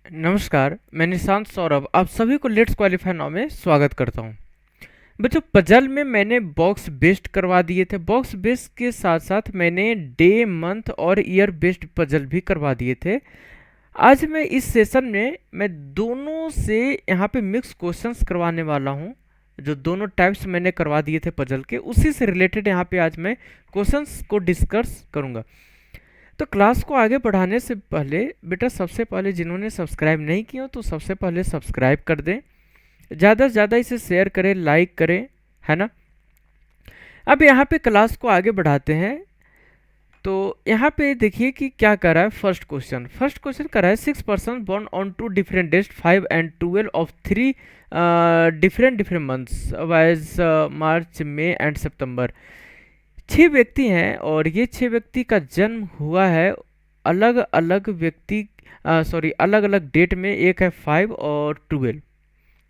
नमस्कार, मैं निशांत सौरभ आप सभी को लेट्स क्वालिफाई नाउ में स्वागत करता हूँ। बच्चों, पजल में मैंने बॉक्स बेस्ड करवा दिए थे। बॉक्स बेस्ड के साथ साथ मैंने डे, मंथ और ईयर बेस्ड पजल भी करवा दिए थे। आज मैं इस सेशन में मैं दोनों से यहाँ पे मिक्स क्वेश्चंस करवाने वाला हूँ। जो दोनों टाइप्स मैंने करवा दिए थे पजल के, उसी से रिलेटेड यहाँ पे आज मैं क्वेश्चंस को डिस्कस करूँगा। तो क्लास को आगे बढ़ाने से पहले बेटा, सबसे पहले जिन्होंने सब्सक्राइब नहीं किया तो सबसे पहले सब्सक्राइब कर दें, ज़्यादा से ज़्यादा इसे शेयर करें, लाइक करें, है ना। अब यहाँ पे क्लास को आगे बढ़ाते हैं। तो यहाँ पे देखिए कि क्या कर रहा है। फर्स्ट क्वेश्चन कर रहा है 6 person born on 2 different days 5 and 12 of 3 different months wise March, May and सितंबर। 6 व्यक्ति हैं और ये 6 व्यक्ति का जन्म हुआ है अलग अलग व्यक्ति, अलग अलग डेट में। एक है 5 और 12,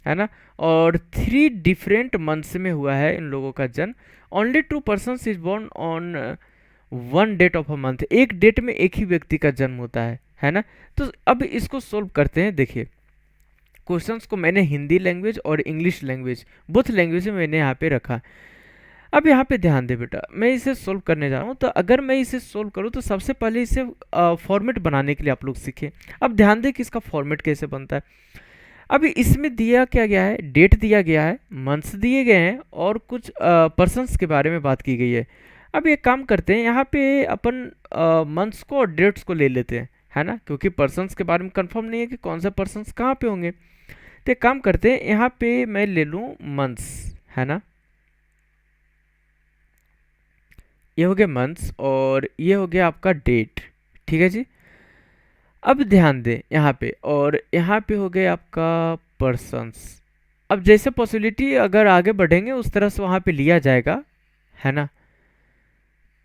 है ना, और 3 डिफरेंट मंथ्स में हुआ है इन लोगों का जन्म। Only 2 person is born on 1 date of a month. एक डेट में एक ही व्यक्ति का जन्म होता है ना। तो अब इसको सोल्व करते हैं। देखिए, क्वेश्चंस को मैंने हिंदी लैंग्वेज और इंग्लिश लैंग्वेज, बोथ लैंग्वेज में मैंने यहाँ पे रखा। अब यहाँ पे ध्यान दे बेटा, मैं इसे सोल्व करने जा रहा हूँ। तो अगर मैं इसे सोल्व करूँ तो सबसे पहले इसे फॉर्मेट बनाने के लिए आप लोग सीखें। अब ध्यान दें कि इसका फॉर्मेट कैसे बनता है। अभी इसमें दिया क्या गया है, डेट दिया गया है, मंथ्स दिए गए हैं और कुछ पर्सन्स के बारे में बात की गई है। अब एक काम करते हैं, यहाँ पे अपन मंथ्स को और डेट्स को ले लेते हैं, है ना, क्योंकि पर्सन्स के बारे में कंफर्म नहीं है कि कौन से पर्सन्स कहाँ पे होंगे। तो एक काम करते हैं, यहाँ पे मैं ले लूँ मंथ्स, है ना। ये हो गया मंथ्स और ये हो गया आपका डेट, ठीक है जी। अब ध्यान दें यहाँ पे, और यहाँ पे हो गए आपका पर्सन्स। अब जैसे पॉसिबिलिटी अगर आगे बढ़ेंगे उस तरह से वहाँ पे लिया जाएगा, है ना।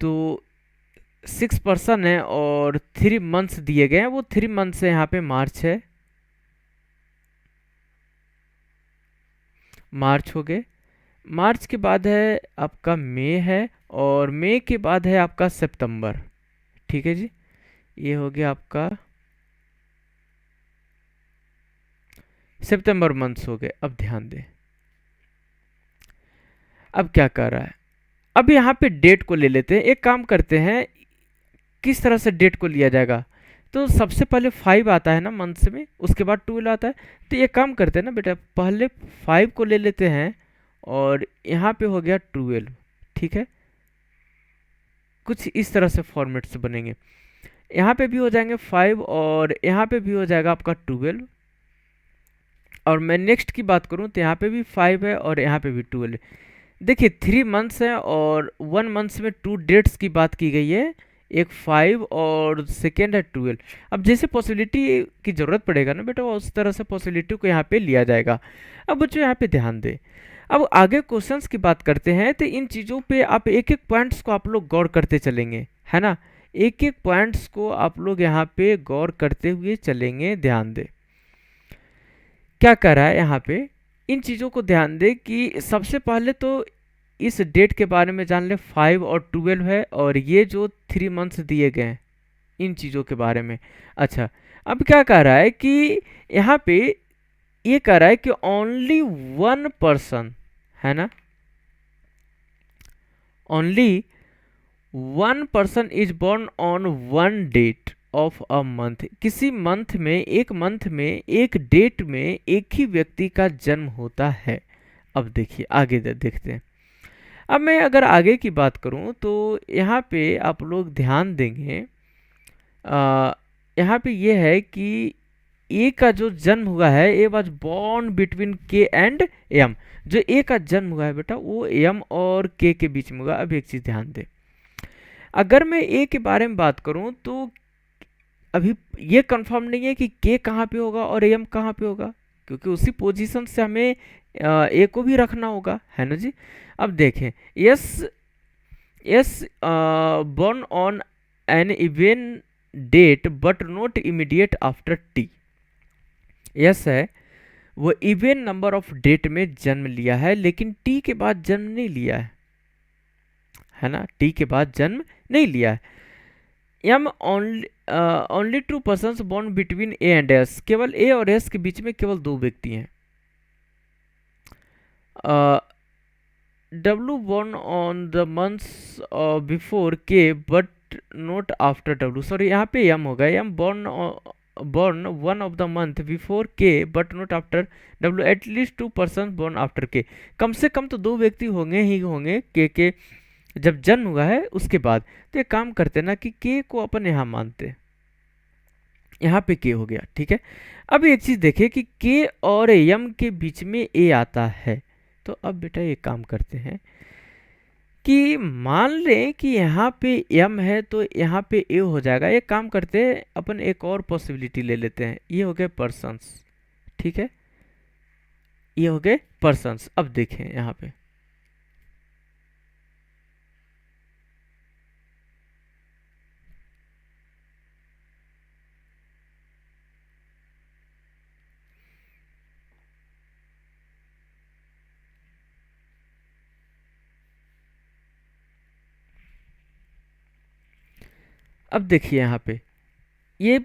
तो 6 पर्सन है और 3 मंथ्स दिए गए हैं। वो 3 मंथ्स है, यहाँ पे मार्च है, मार्च हो गए। मार्च के बाद है आपका मई है, और मई के बाद है आपका सितंबर, ठीक है जी। ये हो गया आपका सितंबर मंथ्स हो गए। अब ध्यान दें, अब क्या कर रहा है। अब यहाँ पे डेट को ले लेते हैं। एक काम करते हैं, किस तरह से डेट को लिया जाएगा। तो सबसे पहले 5 आता है ना मंथ्स में, उसके बाद 12 आता है। तो ये काम करते हैं ना बेटा, पहले 5 को ले लेते हैं और यहाँ पे हो गया 12, ठीक है। कुछ इस तरह से फॉर्मेट से बनेंगे। यहाँ पे भी हो जाएंगे 5 और यहाँ पे भी हो जाएगा आपका 12। और मैं नेक्स्ट की बात करूँ तो यहाँ पे भी 5 है और यहाँ पे भी 12 है। देखिए, 3 मंथ्स हैं और 1 मंथ्स में 2 डेट्स की बात की गई है, एक 5 और सेकेंड है 12। अब जैसे पॉसिबिलिटी की ज़रूरत पड़ेगा ना बेटा, उस तरह से पॉसिबिलिटी को यहाँ पे लिया जाएगा। अब बच्चों यहाँ पे ध्यान दें। अब आगे क्वेश्चंस की बात करते हैं, तो इन चीज़ों पे आप एक एक पॉइंट्स को आप लोग गौर करते चलेंगे, है ना। एक एक पॉइंट्स को आप लोग यहाँ पे गौर करते हुए चलेंगे। ध्यान दें क्या कर रहा है यहाँ पे। इन चीज़ों को ध्यान दें कि सबसे पहले तो इस डेट के बारे में जान ले, 5 और 12 है, और ये जो 3 मंथ्स दिए गए हैं इन चीज़ों के बारे में। अच्छा, अब क्या कह रहा है कि यहाँ पे ये कह रहा है कि ओनली 1 पर्सन, है ना, only 1 person is born on 1 date of a month. किसी मंथ में, एक मंथ में, एक डेट में एक ही व्यक्ति का जन्म होता है। अब देखिए आगे देखते हैं। अब मैं अगर आगे की बात करूं तो यहाँ पे आप लोग ध्यान देंगे, यहाँ पे ये है कि ए का जो जन्म हुआ है, ए वॉज बॉर्न बिटवीन के एंड एम। जो ए का जन्म हुआ है बेटा, वो एम और के बीच में हुआ। अब एक चीज़ ध्यान दे, अगर मैं ए के बारे में बात करूं तो अभी ये कंफर्म नहीं है कि के कहाँ पे होगा और एम कहाँ पे होगा, क्योंकि उसी पोजीशन से हमें ए को भी रखना होगा, है ना जी। अब देखें, yes yes born on an even date but not immediate after t। Yes है, वो इवन नंबर ऑफ डेट में जन्म लिया है, लेकिन टी के बाद जन्म नहीं लिया है ना, टी के बाद जन्म नहीं लिया है। Am only only two persons born between A and S, केवल ए और एस के बीच में केवल दो व्यक्ति हैं। W born on the months before K but not after W, sorry यहाँ पे एम होगा, M born one of the month before K but not after W, at least two person born after K, कम से कम तो दो व्यक्ति होंगे ही होंगे के जब जन्म हुआ है उसके बाद। तो एक काम करते ना कि के को अपन यहाँ मानते, यहाँ पे के हो गया, ठीक है। अब एक चीज देखें कि के और एम के बीच में ए आता है, तो अब बेटा एक काम करते हैं कि मान लें कि यहाँ पे m है तो यहाँ पे a हो जाएगा। एक काम करते हैं अपन एक और पॉसिबिलिटी ले लेते हैं, ये हो गए पर्सन्स, ठीक है, ये हो गए पर्सन्स। अब देखें यहाँ पे अब देखिए यहाँ पे ये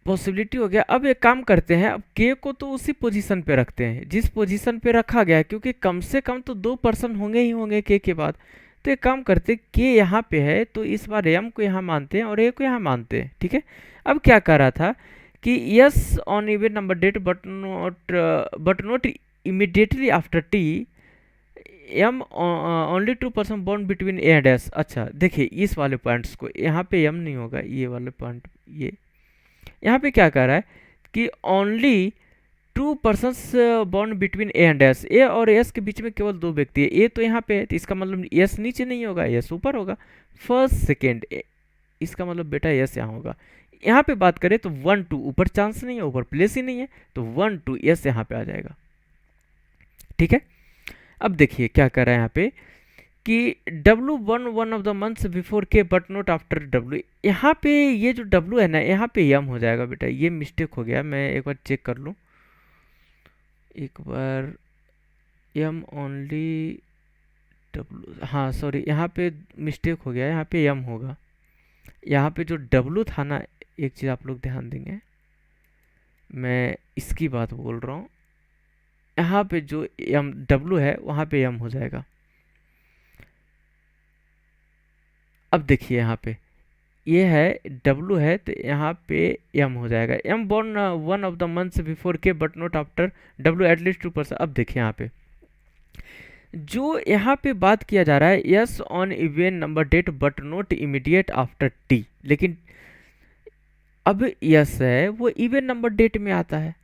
पॉसिबिलिटी हो गया। अब एक काम करते हैं, अब के को तो उसी पोजीशन पे रखते हैं जिस पोजीशन पे रखा गया है, क्योंकि कम से कम तो दो पर्सन होंगे ही होंगे के बाद। तो एक काम करते, के यहाँ पे है तो इस बार एम को यहाँ मानते हैं और ए को यहाँ मानते हैं, ठीक है। अब क्या कर रहा था कि S on even number date but not immediately after T, M only two person born between A and S. अच्छा देखिए इस वाले पॉइंट्स को, यहाँ पे एम नहीं होगा, ये वाले पॉइंट, ये यहाँ पे क्या कर रहा है कि only two persons born between A and S, A और एस के बीच में केवल दो व्यक्ति है। ए तो यहाँ पे है तो इसका मतलब एस नीचे नहीं होगा, एस ऊपर होगा। फर्स्ट सेकेंड, इसका मतलब बेटा एस यहाँ होगा। यहाँ पे बात करें तो 1 2 ऊपर चांस नहीं है, ऊपर प्लेस ही नहीं है, तो 1 2 एस यहाँ पे आ जाएगा, ठीक है। अब देखिए क्या कर रहा है यहाँ पे कि W one of the months before K but not after W, यहाँ पे ये जो डब्लू है ना यहाँ पे यम हो जाएगा बेटा, ये मिस्टेक हो गया, मैं एक बार चेक कर लूँ एक बार। यम ओनली डब्लू, हाँ सॉरी यहाँ पे मिस्टेक हो गया, यहाँ पे यम होगा। यहाँ पे जो डब्लू था ना, एक चीज़ आप लोग ध्यान देंगे, मैं इसकी बात बोल रहा हूँ, यहाँ पे जो यम डब्लू है वहाँ पे यम हो जाएगा। अब देखिए यहाँ पे ये है डब्लू है तो यहाँ पे एम हो जाएगा। M born one of the months before K but not after W at least 2%। अब देखिए यहाँ पे जो यहाँ पे बात किया जा रहा है, S on even number date but not immediate after T, लेकिन अब यस है वो इवन नंबर डेट में आता है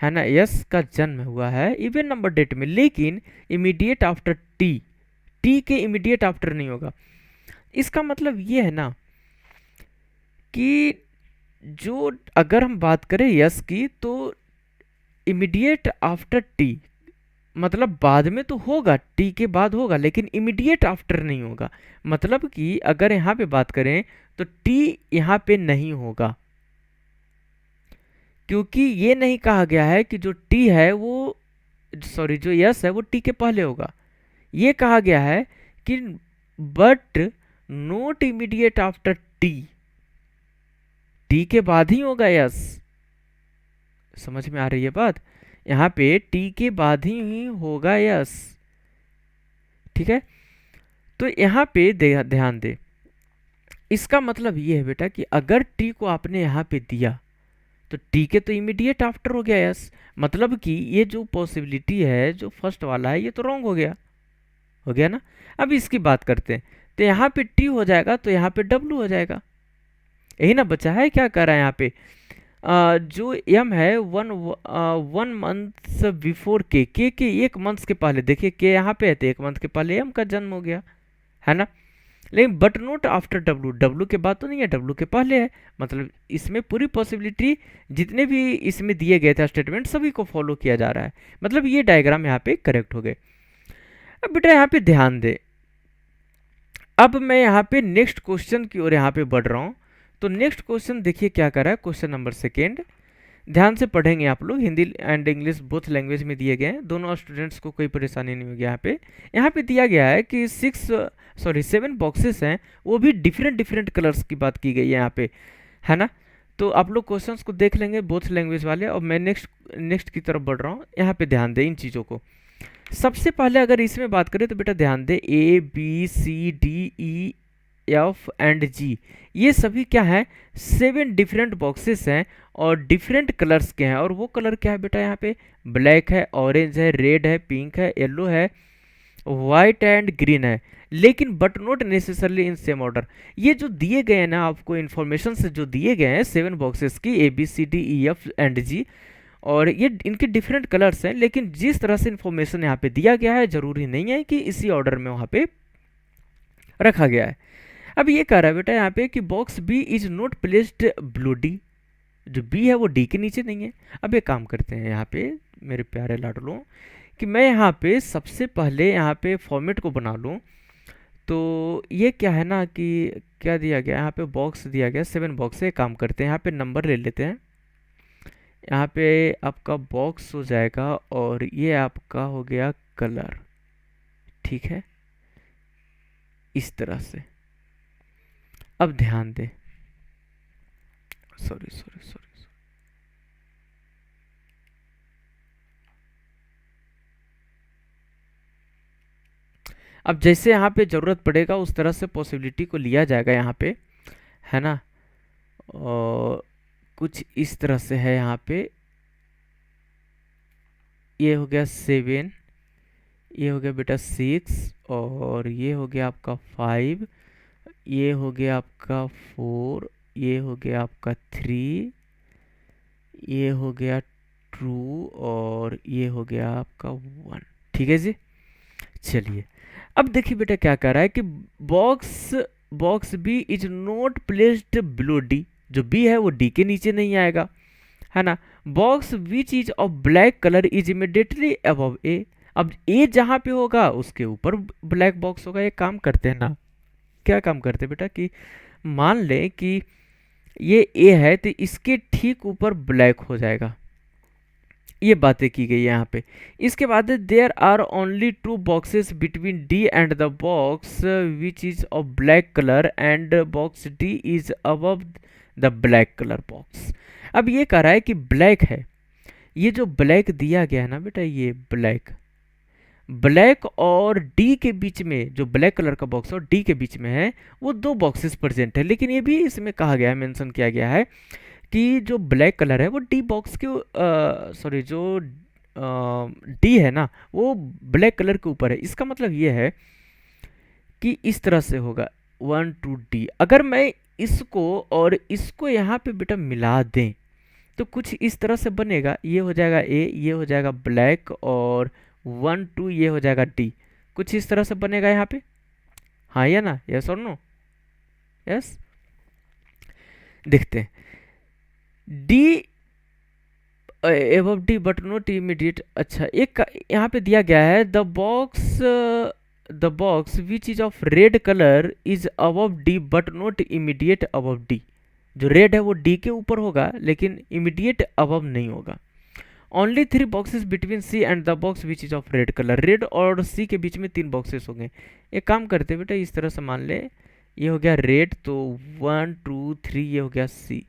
ना। यस का जन्म हुआ है इवन नंबर डेट में, लेकिन इमीडिएट आफ्टर टी, टी के इमीडिएट आफ्टर नहीं होगा। इसका मतलब ये है ना कि जो अगर हम बात करें यस की तो इमीडिएट आफ्टर टी मतलब बाद में तो होगा, टी के बाद होगा, लेकिन इमीडिएट आफ्टर नहीं होगा। मतलब कि अगर यहाँ पे बात करें तो टी यहाँ पे नहीं होगा, क्योंकि ये नहीं कहा गया है कि जो टी है वो, सॉरी जो यस है वो टी के पहले होगा। ये कहा गया है कि but note immediate after T, T के बाद ही होगा यस। समझ में आ रही है बात, यहाँ पे टी के बाद ही होगा यस, ठीक है। तो यहाँ पे ध्यान दे, इसका मतलब ये है बेटा कि अगर टी को आपने यहाँ पे दिया तो टी के तो इमीडिएट आफ्टर हो गया यस, मतलब कि ये जो पॉसिबिलिटी है जो फर्स्ट वाला है ये तो रॉन्ग हो गया ना। अब इसकी बात करते हैं, तो यहाँ पे टी हो जाएगा तो यहाँ पे डब्लू हो जाएगा, यही ना बचा है। क्या कर रहा है यहाँ पे जो एम है वन मंथ बिफोर के एक मंथ के पहले, देखिए के यहाँ पे है तो एक मंथ के पहले एम का जन्म हो गया है ना। लेकिन but note after W, W के बाद तो नहीं है, डब्लू के पहले है। मतलब इसमें पूरी पॉसिबिलिटी जितने भी इसमें दिए गए थे स्टेटमेंट सभी को फॉलो किया जा रहा है, मतलब ये डायग्राम यहाँ पे करेक्ट हो गए। अब बेटा यहाँ पे ध्यान दे, अब मैं यहाँ पे नेक्स्ट क्वेश्चन की ओर यहाँ पे बढ़ रहा हूँ। तो नेक्स्ट क्वेश्चन देखिए क्या कर रहा है, क्वेश्चन नंबर सेकेंड, ध्यान से पढ़ेंगे आप लोग, Hindi and English both language में दिए गए हैं, दोनों स्टूडेंट्स को कोई परेशानी नहीं होगी। यहाँ पे दिया गया है कि 7 बॉक्सेस हैं, वो भी डिफरेंट कलर्स की बात की गई है यहाँ पे, है ना। तो आप लोग क्वेश्चंस को देख लेंगे बोथ लैंग्वेज वाले, और मैं नेक्स्ट नेक्स्ट की तरफ बढ़ रहा हूँ। यहाँ पे ध्यान दें इन चीज़ों को। सबसे पहले अगर इसमें बात करें तो बेटा ध्यान दें, A B C D E F and G, ये सभी क्या है, 7 डिफरेंट बॉक्सेस हैं और डिफरेंट कलर्स के हैं। और वो कलर क्या है बेटा, यहाँ पे ब्लैक है, ऑरेंज है, रेड है, पिंक है, येलो है, वाइट एंड ग्रीन है, लेकिन but not necessarily in same order. ये जो दिए गए हैं ना आपको इन्फॉर्मेशन से जो दिए गए हैं 7 बॉक्सेस की, A B C D E F and G, और ये इनके डिफरेंट कलर्स हैं, लेकिन जिस तरह से इन्फॉर्मेशन यहाँ पे दिया गया है जरूरी नहीं है कि इसी ऑर्डर में वहाँ पे रखा गया है। अब ये कह रहा है बेटा यहाँ पे कि box B is not placed below D, जो बी है वो डी के नीचे नहीं है। अब एक काम करते हैं यहाँ पे मेरे प्यारे लाडलों, कि मैं यहाँ पे सबसे पहले यहाँ पे फॉर्मेट को बना लूँ। तो ये क्या है ना कि क्या दिया गया यहाँ पे, बॉक्स दिया गया 7 बॉक्स है। काम करते हैं यहाँ पे नंबर ले लेते हैं। यहाँ पे आपका बॉक्स हो जाएगा और ये आपका हो गया कलर, ठीक है, इस तरह से। अब ध्यान दें, सॉरी सॉरी सॉरी, अब जैसे यहाँ पे ज़रूरत पड़ेगा उस तरह से पॉसिबिलिटी को लिया जाएगा यहाँ पे, है ना। और कुछ इस तरह से है यहाँ पे, ये हो गया 7, ये हो गया बेटा 6, और ये हो गया आपका 5, ये हो गया आपका 4, ये हो गया आपका 3, ये हो गया 2, और ये हो गया आपका 1। ठीक है जी। चलिए अब देखिए बेटा क्या कह रहा है कि box box B is not placed below D, जो बी है वो डी के नीचे नहीं आएगा, है ना। Box which is of black colour is immediately above A, अब ए जहां पे होगा उसके ऊपर ब्लैक बॉक्स होगा। एक काम करते हैं ना, क्या काम करते हैं बेटा कि मान लें कि ये ए है तो इसके ठीक ऊपर ब्लैक हो जाएगा, ये बातें की गई है यहाँ पे। इसके बाद there are only 2 boxes between D and the box which is of black colour and box D is above the black colour box. अब ये कह रहा है कि ब्लैक है, ये जो ब्लैक दिया गया है ना बेटा, ये ब्लैक ब्लैक और डी के बीच में, जो ब्लैक कलर का बॉक्स और डी के बीच में है, वो 2 बॉक्सेस प्रेजेंट है। लेकिन ये भी इसमें कहा गया है, मेंशन किया गया है कि जो ब्लैक कलर है वो डी बॉक्स के सॉरी जो डी है ना वो ब्लैक कलर के ऊपर है। इसका मतलब ये है कि इस तरह से होगा 1 2 डी। अगर मैं इसको और इसको यहाँ पे बेटा मिला दें तो कुछ इस तरह से बनेगा, ये हो जाएगा ए, ये हो जाएगा ब्लैक, और 1 2 ये हो जाएगा डी। कुछ इस तरह से बनेगा यहाँ पे, हाँ या ना, यस और नो, यस। देखते हैं D above D but not immediate. अच्छा एक यहाँ पे दिया गया है the box which is of red colour is above D but not immediate above D. जो रेड है वो डी के ऊपर होगा लेकिन इमीडिएट अबव नहीं होगा। Only 3 boxes between C and the box which is of red colour, red और सी के बीच में 3 बॉक्सेस होंगे। एक काम करते बेटा, इस तरह से मान ले, ये हो गया रेड, तो 1 2 3 ये हो गया सी,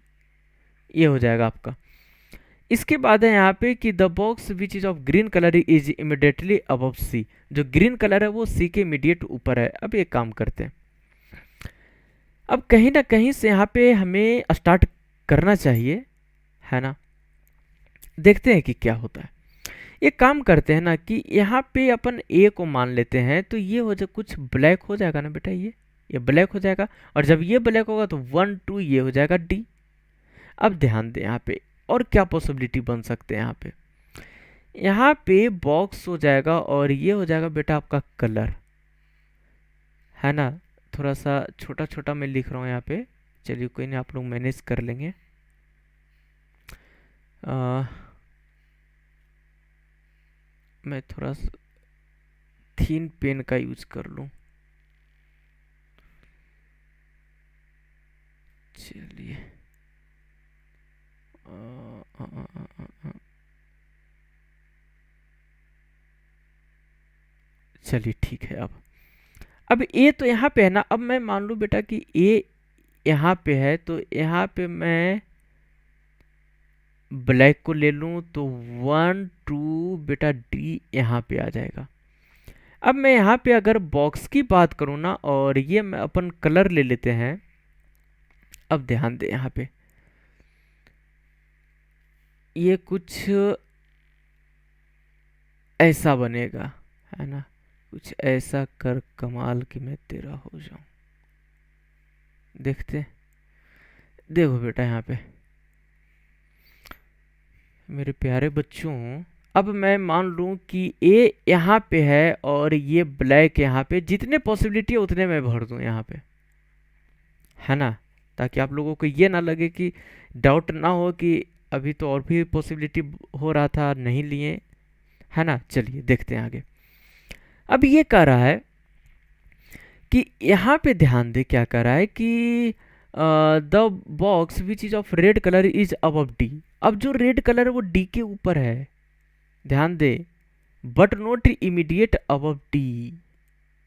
ये हो जाएगा आपका। इसके बाद है यहाँ पे कि the box which is of green colour is immediately above C, जो ग्रीन कलर है वो सी के इमीडिएट ऊपर है। अब एक काम करते हैं, अब कहीं ना कहीं से यहाँ पे हमें स्टार्ट करना चाहिए, है ना। देखते हैं कि क्या होता है। एक काम करते हैं ना कि यहाँ पे अपन ए को मान लेते हैं, तो ये हो जाए कुछ ब्लैक हो जाएगा ना बेटा, ये ब्लैक हो जाएगा, और जब ये ब्लैक होगा तो 1 2 ये हो जाएगा डी। अब ध्यान दें यहाँ पे और क्या पॉसिबिलिटी बन सकते हैं। यहाँ पे बॉक्स हो जाएगा और ये हो जाएगा बेटा आपका कलर, है ना। थोड़ा सा छोटा छोटा मैं लिख रहा हूँ यहाँ पे, चलिए कोई नहीं, आप लोग मैनेज कर लेंगे। मैं थोड़ा सा थीन पेन का यूज कर लूँ, चलिए चलिए ठीक है। अब ए तो यहाँ पे है ना, अब मैं मान लूँ बेटा कि ए यहाँ पे है, तो यहाँ पे मैं ब्लैक को ले लूँ तो 1 2 बेटा डी यहाँ पे आ जाएगा। अब मैं यहाँ पे अगर बॉक्स की बात करूँ ना, और ये मैं अपन कलर ले लेते हैं। अब ध्यान दे यहाँ पे ये कुछ ऐसा बनेगा, है ना। कुछ ऐसा कर कमाल कि मैं तेरा हो जाऊं। देखते, देखो बेटा यहाँ पे मेरे प्यारे बच्चों, अब मैं मान लूं कि ए यहाँ पे है और ये ब्लैक यहाँ पे, जितने पॉसिबिलिटी है उतने मैं भर दूं यहाँ पे, है ना, ताकि आप लोगों को ये ना लगे कि डाउट ना हो कि अभी तो और भी पॉसिबिलिटी हो रहा था नहीं लिए, है ना। चलिए देखते हैं आगे। अब ये कह रहा है कि यहाँ पे ध्यान दे क्या कर रहा है कि the box which is of red colour is above D. अब जो रेड कलर है वो डी के ऊपर है, ध्यान दे, but not immediate above D.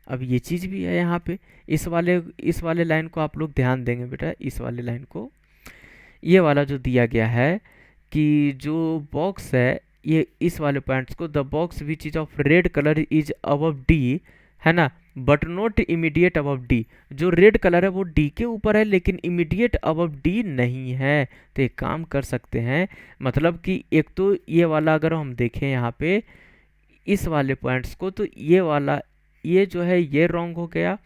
अब ये चीज भी है यहाँ पे, इस वाले लाइन को आप लोग ध्यान देंगे बेटा, इस वाले लाइन को, ये वाला जो दिया गया है कि जो बॉक्स है, ये इस वाले पॉइंट्स को, the box which is of red colour is above D, है ना, but not immediate above D. जो रेड कलर है वो डी के ऊपर है लेकिन इमीडिएट अबव डी नहीं है। तो एक काम कर सकते हैं, मतलब कि एक तो ये वाला अगर हम देखें यहाँ पे इस वाले पॉइंट्स को, तो ये वाला, ये जो है ये रॉन्ग हो गया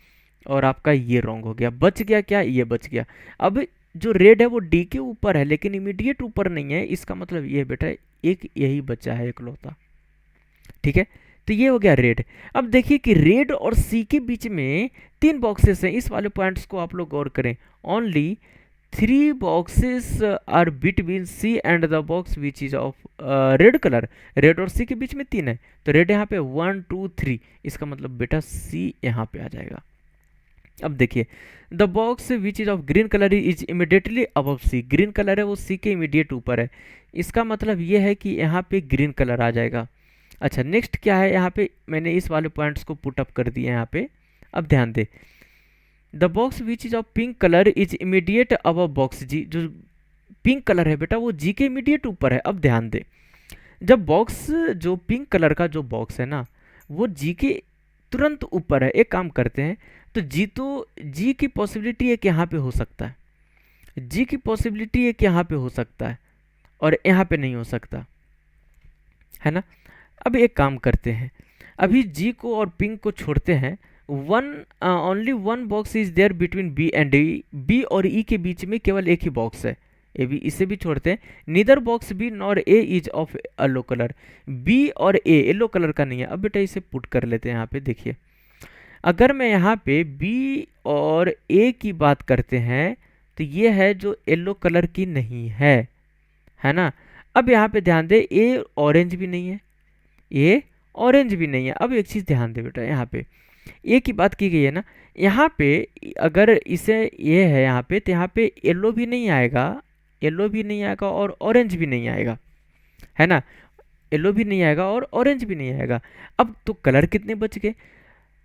और आपका ये रॉन्ग हो गया, बच गया क्या, ये बच गया। अब जो रेड है वो डी के ऊपर है लेकिन इमीडिएट ऊपर नहीं है, इसका मतलब ये बेटा एक यही बचा है इकलौता, ठीक है। तो ये हो गया रेड। अब देखिए कि रेड और सी के बीच में 3 बॉक्सेस हैं, इस वाले पॉइंट्स को आप लोग गौर करें। Only 3 boxes are between C and the box which is of red colour. Red और सी के बीच में 3 है, तो रेड यहाँ पे 1 2 3, इसका मतलब बेटा सी यहाँ पे आ जाएगा। अब देखिए the box which is of green colour is immediately above C. Green colour है वो सी के इमीडिएट ऊपर है, इसका मतलब ये है कि यहाँ पे ग्रीन कलर आ जाएगा। अच्छा नेक्स्ट क्या है, यहाँ पे मैंने इस वाले पॉइंट्स को पुट अप कर दिया यहाँ पे। अब ध्यान दे, the box which is of pink colour is immediate above box G. जो पिंक कलर है बेटा वो जी के इमीडिएट ऊपर है। अब ध्यान दे, जब बॉक्स, जो पिंक कलर का जो बॉक्स है ना वो जी के तुरंत ऊपर है, एक काम करते हैं, तो जी की पॉसिबिलिटी एक यहाँ पे हो सकता है, जी की पॉसिबिलिटी एक यहाँ पे हो सकता है और यहाँ पे नहीं हो सकता, है ना। अब एक काम करते हैं, अभी जी को और पिंक को छोड़ते हैं। Only one box is there between B and E. B और ई के बीच में केवल एक ही बॉक्स है, ए बी, इसे भी छोड़ते हैं। Neither box B nor A is of yellow colour. B और ए येलो कलर का नहीं है। अब बेटा इसे पुट कर लेते हैं यहाँ पे। देखिए अगर मैं यहाँ पे बी और ए की बात करते हैं तो ये है जो येलो कलर की नहीं है ना। अब यहाँ पे ध्यान दे, ए ऑरेंज भी नहीं है, ये ऑरेंज भी नहीं है। अब एक चीज ध्यान दे बेटा, यहाँ पे ए की बात की गई है ना, यहाँ पे अगर इसे ये है यहाँ पे, तो यहाँ पे येलो भी नहीं आएगा, येलो भी नहीं आएगा और ऑरेंज भी नहीं आएगा, है ना। येलो भी नहीं आएगा और ऑरेंज भी नहीं आएगा। अब तो कलर कितने बच गए,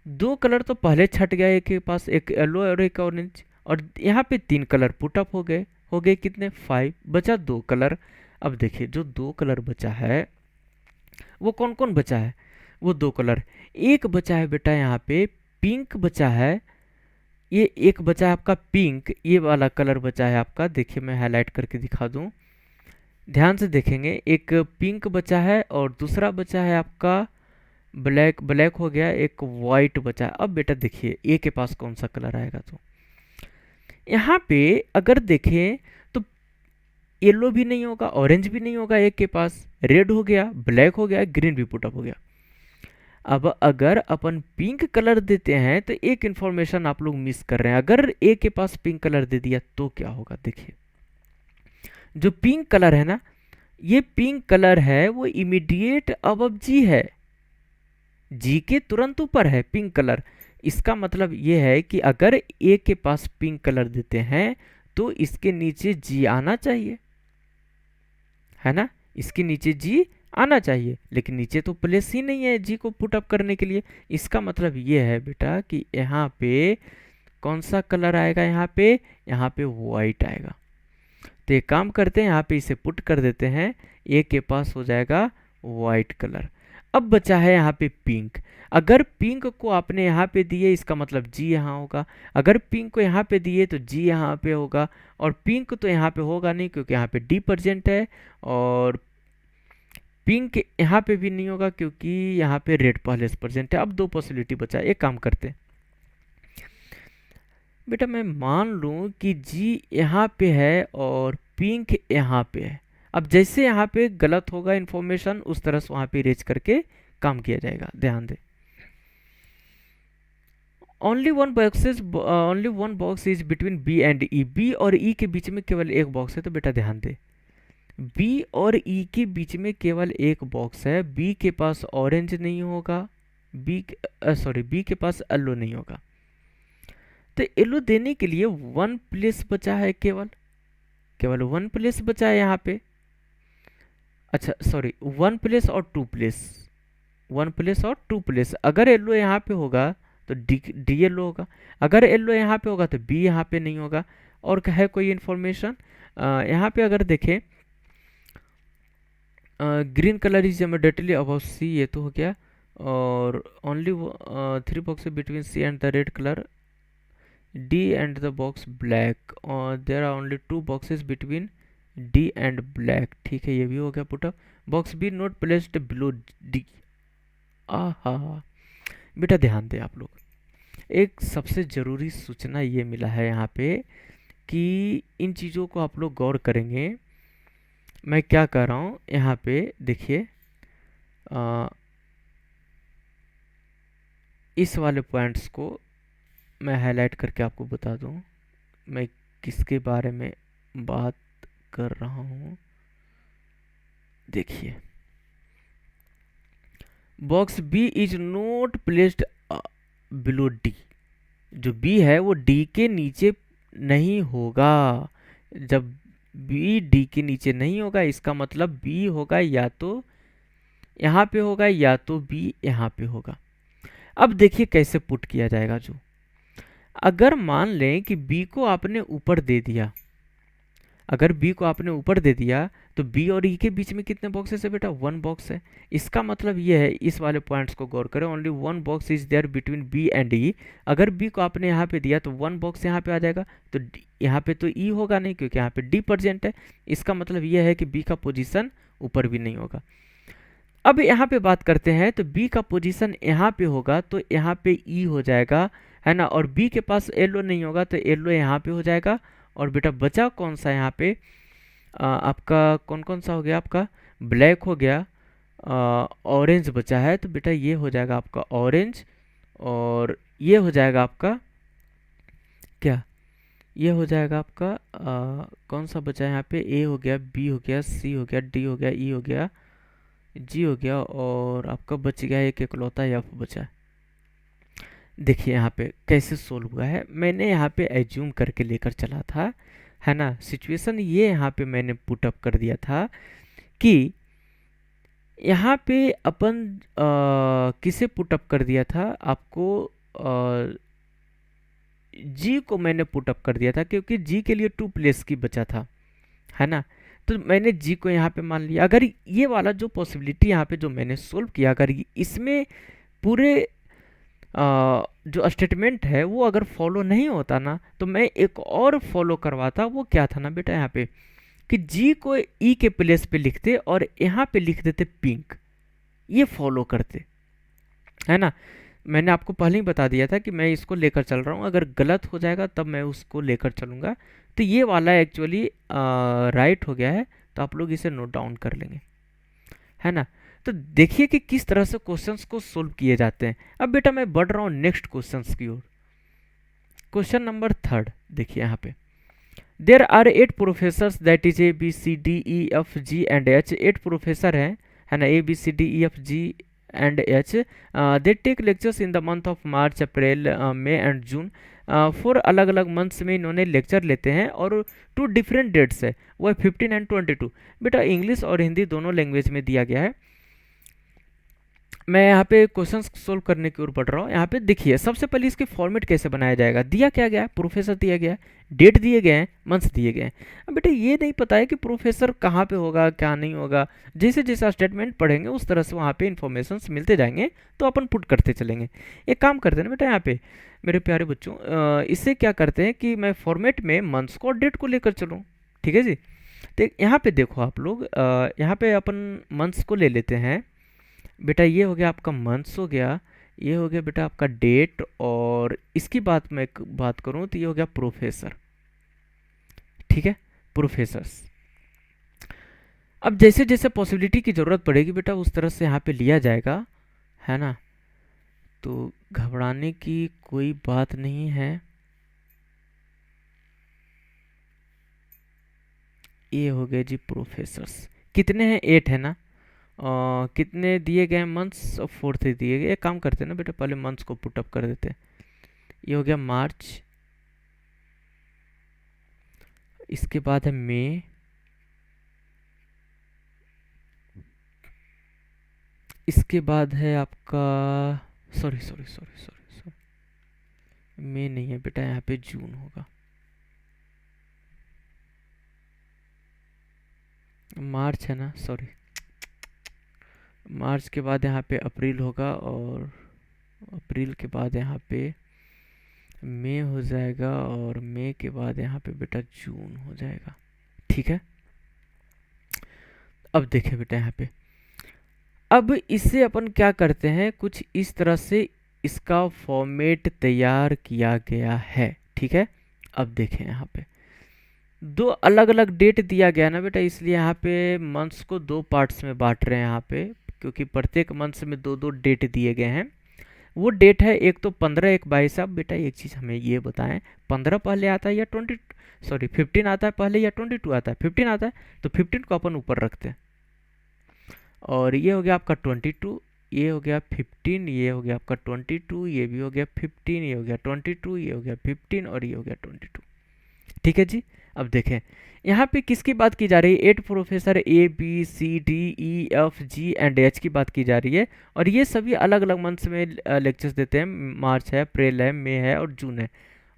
2 कलर तो पहले छट गया, एक के पास एक येलो और एक ऑरेंज, और यहाँ पे 3 कलर पुटअप हो गए कितने, 5, बचा 2 कलर। अब देखिए जो 2 कलर बचा है वो कौन कौन बचा है, वो 2 कलर, एक बचा है बेटा यहाँ पे पिंक बचा है, ये एक बचा है आपका पिंक, ये वाला कलर बचा है आपका। देखिए मैं हाईलाइट करके दिखा दूं, ध्यान से देखेंगे, एक पिंक बचा है और दूसरा बचा है आपका ब्लैक, ब्लैक हो गया, एक वाइट बचा है। अब बेटा देखिए ए के पास कौन सा कलर आएगा, तो यहाँ पे अगर देखें तो येलो भी नहीं होगा, ऑरेंज भी नहीं होगा, एक के पास रेड हो गया, ब्लैक हो गया, ग्रीन भी पुटअप हो गया। अब अगर अपन पिंक कलर देते हैं तो एक इंफॉर्मेशन आप लोग मिस कर रहे हैं। अगर ए के पास पिंक कलर दे दिया तो क्या होगा, देखिए जो पिंक कलर है ना, ये पिंक कलर है वो इमीडिएट अबव जी है, जी के तुरंत ऊपर है पिंक कलर। इसका मतलब ये है कि अगर ए के पास पिंक कलर देते हैं तो इसके नीचे जी आना चाहिए, है ना, इसके नीचे जी आना चाहिए, लेकिन नीचे तो प्लेस ही नहीं है जी को पुट अप करने के लिए। इसका मतलब ये है बेटा कि यहाँ पे कौन सा कलर आएगा, यहाँ पे वाइट आएगा। तो एक काम करते हैं, यहाँ पे इसे पुट कर देते हैं, ए के पास हो जाएगा वाइट कलर। अब बचा है यहाँ पे पिंक। अगर पिंक को आपने यहाँ पे दिए, इसका मतलब जी यहाँ होगा। अगर पिंक को यहाँ पे दिए तो जी यहाँ पे होगा, और पिंक तो यहाँ पे होगा नहीं क्योंकि यहाँ पे डी प्रेजेंट है, और पिंक यहाँ पे भी नहीं होगा क्योंकि यहाँ पे रेड पहले से प्रेजेंट है। अब दो पॉसिबिलिटी बचा, एक काम करते हैं बेटा, मैं मान लूँ कि जी यहाँ पे है और पिंक यहाँ पे है। अब जैसे यहाँ पे गलत होगा इन्फॉर्मेशन, उस तरह से वहाँ पे इरेज करके काम किया जाएगा, ध्यान दें। Only one box is between B and E. B और ई के बीच में केवल एक बॉक्स है, तो बेटा ध्यान दे, बी और ई के बीच में केवल एक बॉक्स है। बी के पास ऑरेंज नहीं होगा, बी के पास येलो नहीं होगा। तो येलो देने के लिए वन प्लेस बचा है, केवल वन प्लेस बचा है यहाँ पे। अच्छा सॉरी, वन प्लेस और टू प्लेस, वन प्लेस और टू प्लेस। अगर येलो यहाँ पे होगा तो डी येलो होगा, अगर येलो यहाँ पे होगा तो बी यहाँ पे नहीं होगा। और है कोई इन्फॉर्मेशन यहाँ पे अगर देखें, green colour is immediately above C, ये तो हो गया। और only 3 box between C and the red colour, D and the box black, और there are only 2 boxes between D and black। ठीक है, ये भी हो गया put up. Box B not placed below D। आहा बेटा ध्यान दें आप लोग, एक सबसे ज़रूरी सूचना ये मिला है यहाँ पे कि इन चीज़ों को आप लोग गौर करेंगे। मैं क्या कह रहा हूँ यहाँ पे देखिए, इस वाले पॉइंट्स को मैं हाईलाइट करके आपको बता दूं मैं किसके बारे में बात कर रहा हूं। देखिए, box B is not placed below D. जो बी है वो डी के नीचे नहीं होगा। जब बी डी के नीचे नहीं होगा, इसका मतलब बी होगा या तो यहाँ पे होगा या तो बी यहाँ पे होगा। अब देखिए कैसे पुट किया जाएगा। जो अगर मान लें कि b को आपने ऊपर दे दिया, अगर b को आपने ऊपर दे दिया तो b और e के बीच में कितने बॉक्सेस है बेटा, वन बॉक्स है। इसका मतलब ये है, इस वाले पॉइंट्स को गौर करें, only one box is there between b and e। अगर b को आपने यहाँ पे दिया तो वन बॉक्स यहाँ पे आ जाएगा, तो यहाँ पे तो e होगा नहीं क्योंकि यहाँ पे d प्रेजेंट है। इसका मतलब ये है कि b का पोजीशन ऊपर भी नहीं होगा। अब यहाँ पे बात करते हैं, तो b का पोजीशन यहाँ पे होगा तो यहाँ पे e हो जाएगा, है ना। और b के पास येलो नहीं होगा तो येलो यहाँ पे हो जाएगा। और बेटा बचा कौन सा यहाँ पे, आपका कौन कौन सा हो गया, आपका ब्लैक हो गया, ऑरेंज बचा है, तो बेटा ये हो जाएगा आपका ऑरेंज। और ये हो जाएगा आपका क्या, ये हो जाएगा आपका कौन सा बचा है यहाँ पे, ए हो गया, बी हो गया, सी हो गया, डी हो गया, ई हो गया, जी हो गया, और आपका बच गया एक इकलौता एफ बचा है। देखिए यहाँ पे कैसे सोल्व हुआ है, मैंने यहाँ पे एज्यूम करके लेकर चला था, है ना। सिचुएशन ये यहाँ पे मैंने पुट अप कर दिया था कि यहाँ पे अपन किसे पुट अप कर दिया था, आपको जी को मैंने पुट अप कर दिया था क्योंकि जी के लिए टू प्लेस की बचा था, है ना। तो मैंने जी को यहाँ पे मान लिया। अगर ये वाला जो पॉसिबिलिटी यहाँ पे जो मैंने सोल्व किया, अगर इसमें पूरे जो स्टेटमेंट है वो अगर फॉलो नहीं होता ना, तो मैं एक और फॉलो करवाता। वो क्या था ना बेटा, यहाँ पे कि जी को ई के प्लेस पे लिखते और यहाँ पे लिख देते पिंक, ये फॉलो करते, है ना। मैंने आपको पहले ही बता दिया था कि मैं इसको लेकर चल रहा हूँ, अगर गलत हो जाएगा तब मैं उसको लेकर चलूँगा। तो ये वाला एक्चुअली राइट हो गया है, तो आप लोग इसे नोट डाउन कर लेंगे, है ना। तो देखिए कि किस तरह से क्वेश्चंस को सोल्व किए जाते हैं। अब बेटा मैं बढ़ रहा हूँ नेक्स्ट क्वेश्चंस की ओर। क्वेश्चन नंबर 3 देखिए यहाँ पे, there are 8 professors that is A B C D E F G and H. 8 professor हैं, है ना, A B C D E F G and H. They take lectures in the month of March, April, May and June. 4 अलग अलग months में इन्होंने lecture लेते हैं और 2 डिफरेंट डेट्स है, वो है 15 एंड 22। बेटा इंग्लिश और हिंदी दोनों लैंग्वेज में दिया गया है। मैं यहाँ पे क्वेश्चन सोल्व करने की ओर बढ़ रहा हूँ। यहाँ पे देखिए सबसे पहले इसके फॉर्मेट कैसे बनाया जाएगा। दिया क्या गया है, प्रोफेसर दिया गया है, डेट दिए गए हैं, मंथ्स दिए गए हैं। अब बेटा ये नहीं पता है कि प्रोफेसर कहाँ पे होगा क्या नहीं होगा। जैसे जैसे स्टेटमेंट पढ़ेंगे उस तरह से वहाँ पे इन्फॉर्मेशन मिलते जाएंगे, तो अपन पुट करते चलेंगे। एक काम करते हैं ना बेटा, यहाँ पे मेरे प्यारे बच्चों, इससे क्या करते हैं कि मैं फॉर्मेट में मंथ्स को और डेट को लेकर चलूँ। ठीक है जी। तो यहाँ पे देखो आप लोग, यहाँ पे अपन मंथ्स को ले लेते हैं। बेटा ये हो गया आपका मंथ्स हो गया, ये हो गया बेटा आपका डेट, और इसकी बात मैं बात करूं तो ये हो गया प्रोफेसर। ठीक है, प्रोफेसर्स। अब जैसे जैसे पॉसिबिलिटी की ज़रूरत पड़ेगी बेटा उस तरह से यहाँ पे लिया जाएगा, है ना। तो घबराने की कोई बात नहीं है। ये हो गए जी प्रोफेसर्स। कितने हैं, 8 है ना। कितने दिए गए मंथ्स, 4 दिए गए। एक काम करते हैं ना बेटा, पहले मंथ्स को पुटअप कर देते हैं। ये हो गया मार्च, इसके बाद है मई, इसके बाद है आपका, sorry sorry sorry sorry sorry, मई नहीं है बेटा, यहाँ पे जून होगा। मार्च है ना, सॉरी, मार्च के बाद यहाँ पे अप्रैल होगा, और अप्रैल के बाद यहाँ पे मई हो जाएगा, और मई के बाद यहाँ पे बेटा जून हो जाएगा। ठीक है। अब देखें बेटा यहाँ पे, अब इसे अपन क्या करते हैं, कुछ इस तरह से इसका फॉर्मेट तैयार किया गया है। ठीक है। अब देखें यहाँ पे दो अलग अलग डेट दिया गया ना बेटा, इसलिए यहाँ पे मंथ्स को दो पार्ट्स में बांट रहे हैं यहाँ पे, क्योंकि प्रत्येक मंथ्स में दो दो डेट दिए गए हैं। वो डेट है एक तो 15, एक 22। अब बेटा एक चीज़ हमें ये बताएं, 15 पहले आता है या 20, सॉरी 15 आता है पहले या 22 आता है। 15 आता है, तो 15 को अपन ऊपर रखते हैं। और ये हो गया आपका 22, ये हो गया 15, ये हो गया आपका 22, ये भी हो गया 15, ये हो गया 22, ये हो गया 15, और ये हो गया 22। ठीक है जी। अब देखें यहाँ पे किसकी बात की जा रही है, 8 professor A B C D E F G and H की बात की जा रही है, और ये सभी अलग अलग मंथ्स में लेक्चर्स देते हैं। मार्च है, अप्रैल है, मई है, और जून है।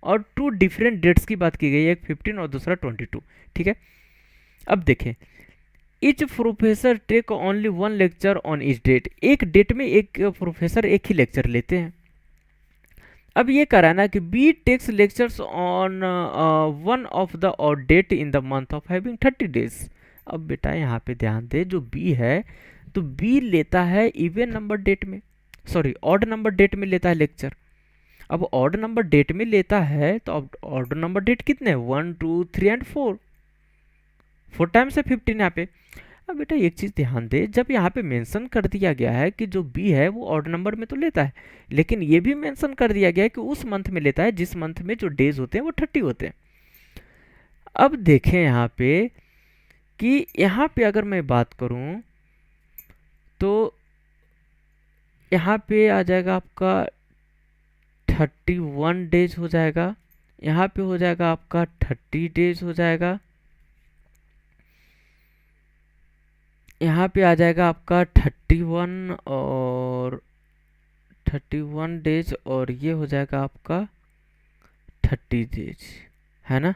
और 2 डिफरेंट डेट्स की बात की गई है, एक 15 और दूसरा 22। ठीक है। अब देखें, each professor take only 1 lecture on each date. एक डेट में एक प्रोफेसर एक ही लेक्चर लेते हैं। अब ये कराना कि B takes lectures on one of the odd date in the month of having 30 days. अब बेटा यहाँ पे ध्यान दे, जो बी है तो बी लेता है इवन नंबर डेट में, सॉरी ऑड नंबर डेट में लेता है लेक्चर। अब ऑड नंबर डेट में लेता है तो अब ऑड नंबर डेट कितने, 1 2 3 एंड 4, 4 टाइम्स है 15 यहाँ पे। अब बेटा एक चीज़ ध्यान दे, जब यहाँ पे मेंशन कर दिया गया है कि जो बी है वो ऑड नंबर में तो लेता है, लेकिन ये भी मेंशन कर दिया गया है कि उस मंथ में लेता है जिस मंथ में जो डेज होते हैं वो 30 होते हैं। अब देखें यहाँ पे कि यहाँ पे अगर मैं बात करूँ तो यहाँ पे आ जाएगा आपका 31 डेज हो जाएगा, यहाँ पे हो जाएगा आपका 30 डेज हो जाएगा, यहाँ पे आ जाएगा आपका 31 और 31 डेज, और ये हो जाएगा आपका 30 डेज, है ना।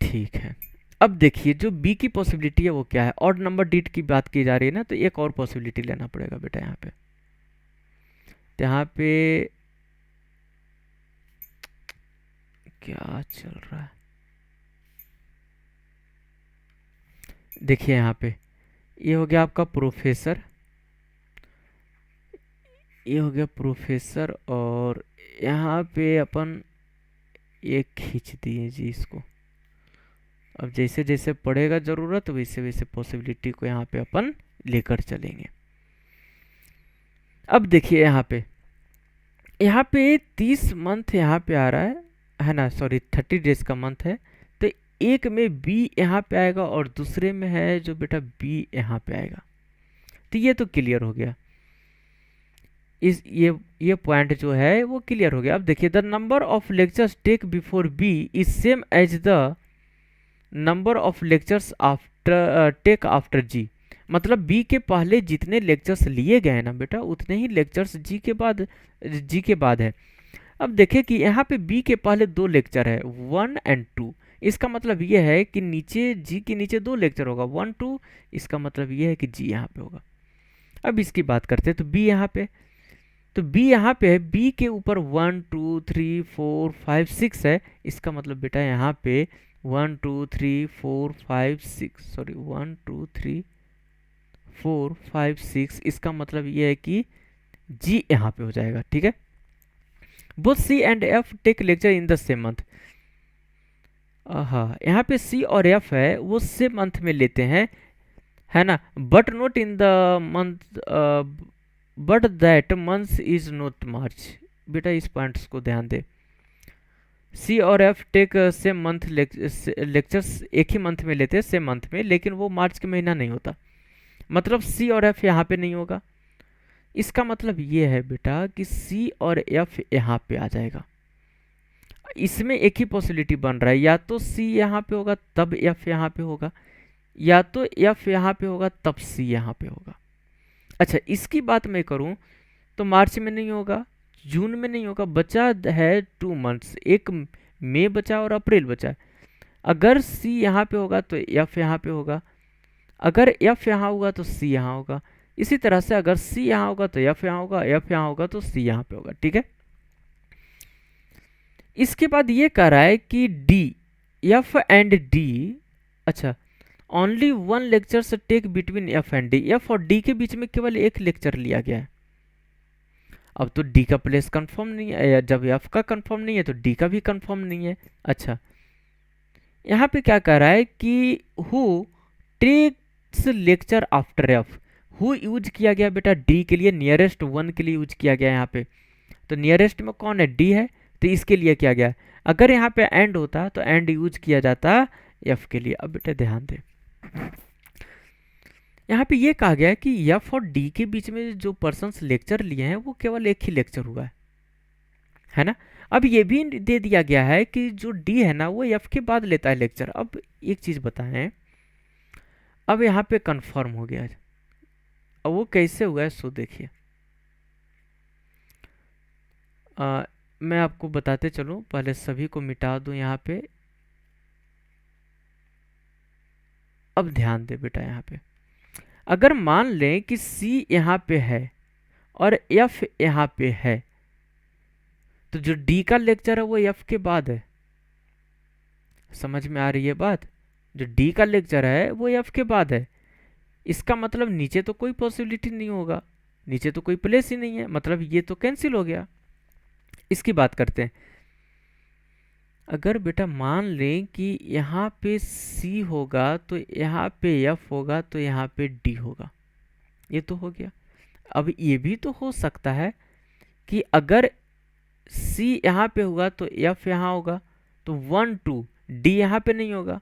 ठीक है। अब देखिए जो बी की पॉसिबिलिटी है वो क्या है, ऑड नंबर डेट की बात की जा रही है ना, तो एक और पॉसिबिलिटी लेना पड़ेगा बेटा यहाँ पे। तो यहाँ पे क्या चल रहा है, देखिए यहाँ पे ये हो गया आपका प्रोफेसर, ये हो गया प्रोफेसर, और यहाँ पे अपन ये खींच दिए जी इसको। अब जैसे जैसे पड़ेगा ज़रूरत वैसे वैसे पॉसिबिलिटी को यहाँ पे अपन लेकर चलेंगे। अब देखिए यहाँ पे 30 मंथ यहाँ पे आ रहा है ना, सॉरी 30 डेज का मंथ है, तो एक में बी यहाँ पे आएगा और दूसरे में है जो बेटा बी यहाँ पे आएगा। तो ये तो क्लियर हो गया, इस ये पॉइंट जो है वो क्लियर हो गया। अब देखिए the number of lectures take before B is same as the number of lectures take after G, मतलब बी के पहले जितने लेक्चर्स लिए गए हैं ना बेटा, उतने ही लेक्चर्स जी के बाद है। अब देखिए कि यहाँ पे बी के पहले 2 लेक्चर है, 1 एंड 2। इसका मतलब ये है कि नीचे जी के नीचे 2 लेक्चर होगा, 1 2। इसका मतलब ये है कि जी यहाँ पे होगा। अब इसकी बात करते हैं, तो बी यहाँ पे, तो बी यहाँ पे है, बी के ऊपर 1 2 3 4 5 6 है। इसका मतलब बेटा यहाँ पे 1 2 3 4 5 6, सॉरी 1 2 3 4 5 6, इसका मतलब ये है कि जी यहाँ पे हो जाएगा। ठीक है, both C and F take lecture in the same month. हाँ, यहाँ पे सी और एफ है वो सेम मंथ में लेते हैं, है ना, but not in the month, but that month is not March. बेटा इस पॉइंट्स को ध्यान दे, सी और F take same month lectures एक ही मंथ में लेते हैं, सेम मंथ में, लेकिन वो मार्च के महीना नहीं होता, मतलब सी और एफ यहाँ पे नहीं होगा। इसका मतलब ये है बेटा कि सी और एफ यहाँ पे आ जाएगा। इसमें एक ही पॉसिबिलिटी बन रहा है, या तो सी यहाँ पे होगा तब एफ यहाँ पे होगा, या तो एफ यहाँ पे होगा तब सी यहाँ पे होगा। अच्छा, इसकी बात मैं करूं तो मार्च में नहीं होगा, जून में नहीं होगा, बचा है 2 मंथ्स, एक मई बचा और अप्रैल बचा। अगर सी यहाँ पे होगा तो एफ यहाँ पे होगा, अगर एफ यहाँ होगा तो सी यहाँ होगा, इसी तरह से अगर सी यहाँ होगा तो एफ यहाँ होगा, एफ यहाँ होगा तो सी यहाँ पे होगा। ठीक है, इसके बाद ये कह रहा है कि डी, एफ एंड डी, अच्छा, only 1 lecture take between F and D, F और डी के बीच में केवल एक लेक्चर लिया गया है। अब तो डी का प्लेस कंफर्म नहीं है, या जब एफ का कंफर्म नहीं है तो डी का भी कंफर्म नहीं है। अच्छा, यहाँ पे क्या कह रहा है कि who takes lecture after F, who use किया गया बेटा डी के लिए, नियरेस्ट 1 के लिए यूज किया गया यहाँ पे, तो नियरेस्ट में कौन है, डी है, तो इसके लिए किया गया। अगर यहाँ पे एंड होता तो एंड यूज किया जाता एफ के लिए। अब बेटा ध्यान दे, यहाँ पे ये कहा गया है कि एफ और डी के बीच में जो पर्सन्स लेक्चर लिए हैं वो केवल एक ही लेक्चर हुआ है ना। अब ये भी दे दिया गया है कि जो डी है ना वो एफ के बाद लेता है लेक्चर। अब एक चीज बताएं, अब यहाँ पे कंफर्म हो गया, अब वो कैसे हुआ है सो देखिए, मैं आपको बताते चलूं, पहले सभी को मिटा दूं यहाँ पे। अब ध्यान दे बेटा, यहाँ पे अगर मान लें कि C यहाँ पे है और F यहाँ पे है, तो जो D का लेक्चर है वो F के बाद है। समझ में आ रही है बात, जो D का लेक्चर है वो F के बाद है। इसका मतलब नीचे तो कोई पॉसिबिलिटी नहीं होगा, नीचे तो कोई प्लेस ही नहीं है, मतलब ये तो कैंसिल हो गया। इसकी बात करते हैं, अगर बेटा मान लें कि यहाँ पे C होगा तो यहाँ पे F होगा तो यहाँ पे D होगा, ये तो हो गया। अब ये भी तो हो सकता है कि अगर C यहाँ पे होगा तो F यहाँ होगा, तो 1 2 D यहाँ पे नहीं होगा,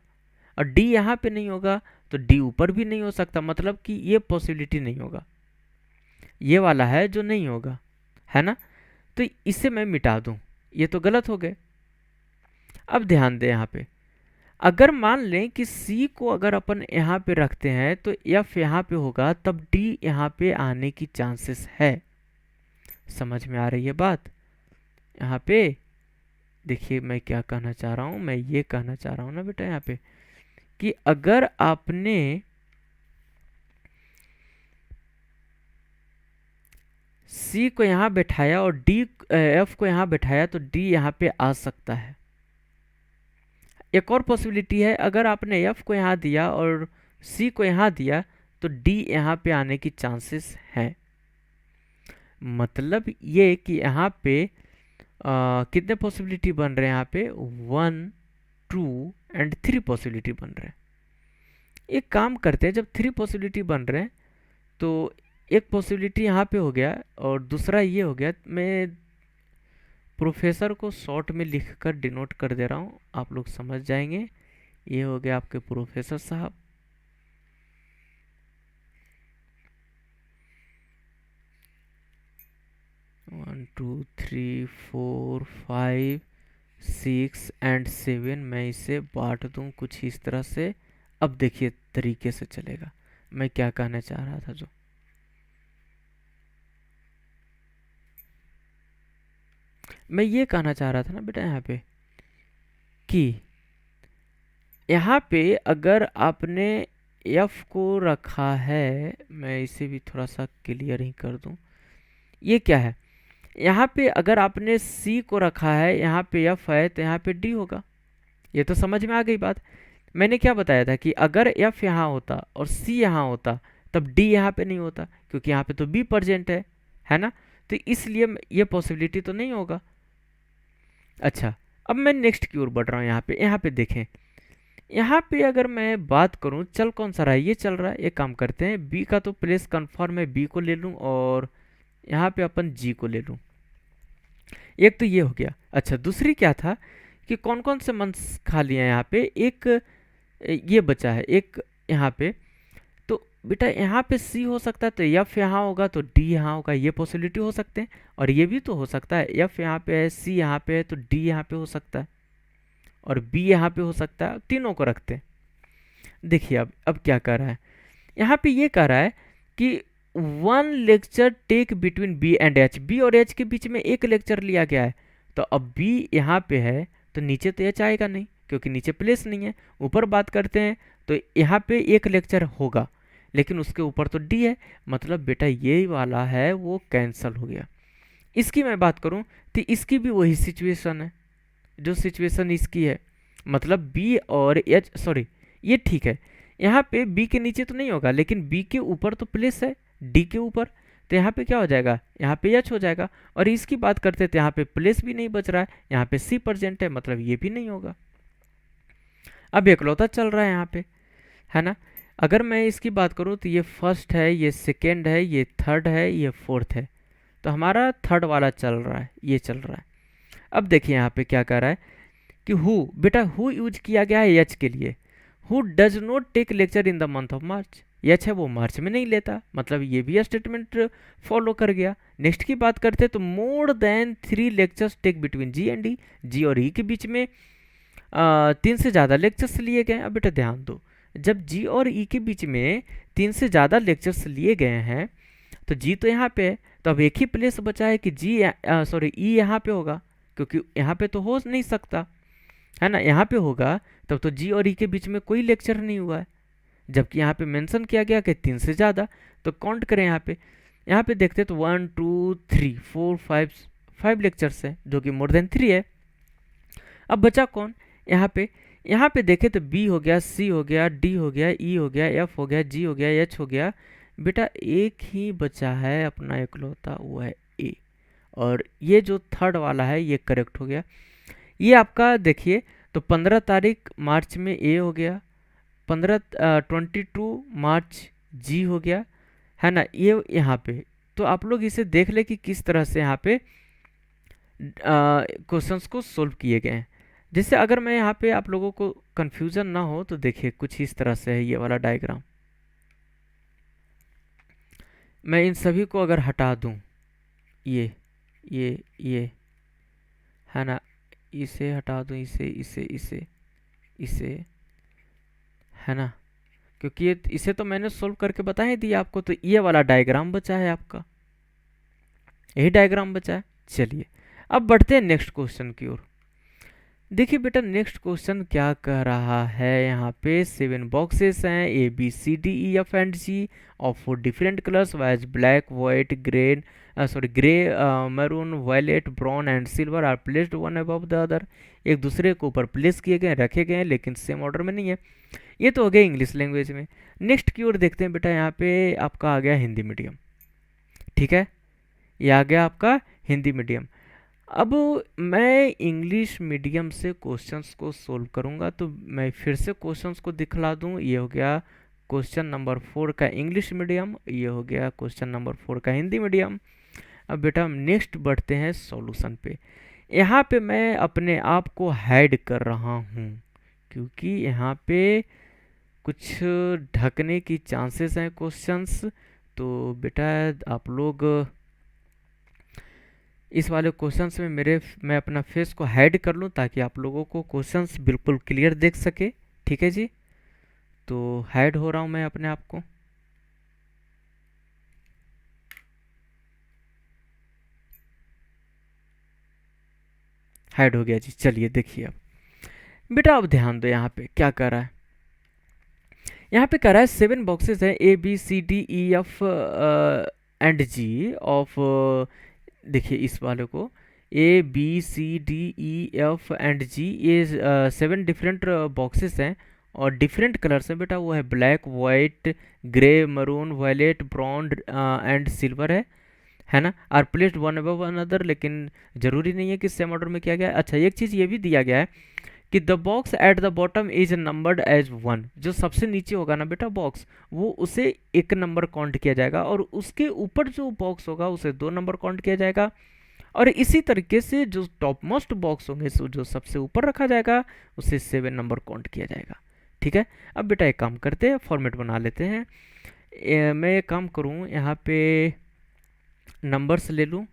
और D यहाँ पे नहीं होगा तो D ऊपर भी नहीं हो सकता, मतलब कि ये पॉसिबिलिटी नहीं होगा, ये वाला है जो नहीं होगा, है ना। तो इसे मैं मिटा दूं, ये तो गलत हो गए। अब ध्यान दें यहाँ पे, अगर मान लें कि C को अगर अपन यहाँ पे रखते हैं तो F यहाँ पे होगा, तब D यहाँ पे आने की चांसेस है। समझ में आ रही है बात, यहाँ पे देखिए मैं क्या कहना चाह रहा हूँ, मैं ये कहना चाह रहा हूँ ना बेटा यहाँ पे कि अगर आपने C को यहाँ बैठाया और F को यहाँ बैठाया तो D यहाँ पे आ सकता है। एक और पॉसिबिलिटी है, अगर आपने F को यहाँ दिया और C को यहाँ दिया तो D यहाँ पे आने की चांसेस है। मतलब ये कि यहाँ पे कितने पॉसिबिलिटी बन रहे हैं, यहाँ पे 1 2 एंड 3 पॉसिबिलिटी बन रहे हैं। एक काम करते हैं, जब 3 पॉसिबिलिटी बन रहे हैं तो एक पॉसिबिलिटी यहाँ पे हो गया और दूसरा ये हो गया, मैं प्रोफेसर को शॉर्ट में लिखकर डिनोट कर दे रहा हूँ, आप लोग समझ जाएंगे। ये हो गया आपके प्रोफेसर साहब, one two three four 5 6 and 7, मैं इसे बांट दूं कुछ इस तरह से। अब देखिए तरीके से चलेगा। मैं क्या कहना चाह रहा था, जो मैं ये कहना चाह रहा था ना बेटा, यहाँ पे कि यहाँ पे अगर आपने एफ को रखा है, मैं इसे भी थोड़ा सा क्लियर ही कर दूं। ये क्या है, यहाँ पे अगर आपने सी को रखा है, यहाँ पे एफ है, तो यहाँ पे डी होगा। ये तो समझ में आ गई बात। मैंने क्या बताया था कि अगर एफ यहाँ होता और सी यहाँ होता, तब डी यहाँ पे नहीं होता, क्योंकि यहाँ पे तो बी प्रेजेंट है ना। तो इसलिए ये पॉसिबिलिटी तो नहीं होगा। अच्छा, अब मैं नेक्स्ट की ओर बढ़ रहा हूँ। यहाँ पे देखें, यहाँ पे अगर मैं बात करूँ, चल कौन सा रहा है, ये चल रहा है। एक काम करते हैं, बी का तो प्लेस कन्फर्म है, बी को ले लूँ और यहाँ पे अपन जी को ले लूँ। एक तो ये हो गया। अच्छा, दूसरी क्या था कि कौन कौन से मंथ्स खाली हैं यहाँ पे। एक ये बचा है, एक यहाँ पे। तो बेटा यहाँ पे सी हो सकता है, तो एफ यहाँ होगा तो डी यहाँ होगा, ये पॉसिबिलिटी हो सकते हैं। और ये भी तो हो सकता है, एफ यहाँ पे है, सी यहाँ पे है, तो डी यहाँ पे हो सकता है और बी यहाँ पे हो सकता है। तीनों को रखते हैं। देखिए अब क्या कर रहा है, यहाँ पे ये कह रहा है कि 1 lecture take between B and H. B और एच के बीच में एक लेक्चर लिया गया है। तो अब बी यहाँ पे है, तो नीचे तो एच आएगा नहीं, क्योंकि नीचे प्लेस नहीं है। ऊपर बात करते हैं तो यहाँ पे एक लेक्चर होगा, लेकिन उसके ऊपर तो डी है। मतलब बेटा ये वाला है वो कैंसल हो गया। इसकी मैं बात करूँ तो इसकी भी वही सिचुएशन है जो सिचुएशन इसकी है। मतलब बी और एच, सॉरी ये ठीक है, यहाँ पे बी के नीचे तो नहीं होगा, लेकिन बी के ऊपर तो प्लेस है, डी के ऊपर। तो यहाँ पे क्या हो जाएगा, यहाँ पे एच हो जाएगा। और इसकी बात करते हैं तो यहाँ पे प्लेस भी नहीं बच रहा है, यहाँ पे सी प्रेजेंट है, मतलब ये भी नहीं होगा। अब एकलौता चल रहा है यहाँ पे, है ना। अगर मैं इसकी बात करूँ तो ये फर्स्ट है, ये सेकेंड है, ये थर्ड है, ये फोर्थ है। तो हमारा थर्ड वाला चल रहा है, ये चल रहा है। अब देखिए यहाँ पे क्या कर रहा है कि हु, बेटा हु यूज किया गया है एच के लिए। Who does not take lecture in the month of March. H है वो मार्च में नहीं लेता, मतलब ये भी स्टेटमेंट फॉलो कर गया। नेक्स्ट की बात करते हैं तो more than 3 lectures take between G and D. G और ई के बीच में 3 से ज़्यादा लेक्चर्स लिए गए। अब बेटा ध्यान दो, जब जी और ई के बीच में 3 से ज़्यादा लेक्चर्स लिए गए हैं, तो जी तो यहाँ पे है, तो अब एक ही प्लेस बचा है कि जी सॉरी ई यहाँ पे होगा, क्योंकि यहाँ पे तो हो नहीं सकता, है ना। यहाँ पे होगा तब तो जी और ई के बीच में कोई लेक्चर नहीं हुआ है, जबकि यहाँ पे मेंशन किया गया कि 3 से ज़्यादा। तो काउंट करें यहाँ पे देखते तो 1 2 3 4 5 लेक्चर्स है, जो कि मोर देन 3 है। अब बचा कौन यहाँ पे देखे तो बी हो गया, सी हो गया, डी हो गया, ई हो गया, एफ हो गया, जी हो गया, एच हो गया। बेटा एक ही बचा है अपना इकलौता, वो है ए। और ये जो थर्ड वाला है ये करेक्ट हो गया। ये आपका देखिए, तो 15 तारीख मार्च में ए हो गया, 22 मार्च जी हो गया, है ना। ये यहाँ पे तो आप लोग इसे देख ले कि किस तरह से यहाँ पे क्वेश्चंस को सोल्व किए गए हैं। जैसे अगर मैं यहाँ पे आप लोगों को कंफ्यूजन ना हो तो देखिए कुछ इस तरह से है ये वाला डायग्राम। मैं इन सभी को अगर हटा दूं, ये है ना, इसे हटा दूं, इसे है ना, क्योंकि ये इसे तो मैंने सोल्व करके बता ही दिया आपको। तो ये वाला डायग्राम बचा है आपका, यही डायग्राम बचा है। चलिए अब बढ़ते हैं नेक्स्ट क्वेश्चन की ओर। देखिए बेटा नेक्स्ट क्वेश्चन क्या कह रहा है, यहाँ पे 7 बॉक्सेस हैं, A B C D E F and G of 4 different colours viz black white grey grey maroon violet brown and silver are placed one above the other. एक दूसरे के ऊपर प्लेस किए गए, रखे गए हैं, लेकिन सेम ऑर्डर में नहीं है। ये तो हो गया इंग्लिश लैंग्वेज में। नेक्स्ट की ओर देखते हैं बेटा, यहाँ पे आपका आ गया हिंदी मीडियम। ठीक है, ये आ गया आपका हिंदी मीडियम। अब मैं इंग्लिश मीडियम से क्वेश्चंस को सोल्व करूंगा, तो मैं फिर से क्वेश्चंस को दिखला दूं। ये हो गया क्वेश्चन नंबर 4 का इंग्लिश मीडियम, ये हो गया क्वेश्चन नंबर 4 का हिंदी मीडियम। अब बेटा हम नेक्स्ट बढ़ते हैं सॉल्यूशन पे। यहाँ पे मैं अपने आप को हाइड कर रहा हूँ, क्योंकि यहाँ पे कुछ ढकने की चांसेस हैं क्वेश्चंस। तो बेटा आप लोग इस वाले क्वेश्चंस में मैं अपना फेस को हाइड कर लूँ, ताकि आप लोगों को क्वेश्चंस बिल्कुल क्लियर देख सके। ठीक है जी। तो हाइड हो रहा हूँ मैं अपने आप को। हाइड हो गया जी। चलिए देखिए अब बेटा, अब ध्यान दो यहाँ पे क्या कर रहा है। यहाँ पे कर रहा है 7 बॉक्सेस है, A B C D E F and G of, देखिए इस वाले को, A B C D E F and G, ये 7 डिफरेंट बॉक्सेस हैं और डिफरेंट कलर्स हैं बेटा। वो है black, white, grey, maroon, violet, brown and silver है ना। Are placed one above one other, लेकिन ज़रूरी नहीं है कि सेम ऑर्डर में किया गया है। अच्छा, एक चीज़ ये भी दिया गया है कि the box at the bottom is numbered as 1। जो सबसे नीचे होगा ना बेटा बॉक्स, वो उसे 1 नंबर काउंट किया जाएगा, और उसके ऊपर जो बॉक्स होगा उसे 2 नंबर काउंट किया जाएगा। और इसी तरीके से जो टॉप मोस्ट बॉक्स होंगे, जो सबसे ऊपर रखा जाएगा, उसे 7 नंबर काउंट किया जाएगा। ठीक है। अब बेटा एक काम करते हैं, फॉर्मेट बना लेते हैं। मैं एक काम करूँ, यहाँ पे नंबर्स ले लूँ।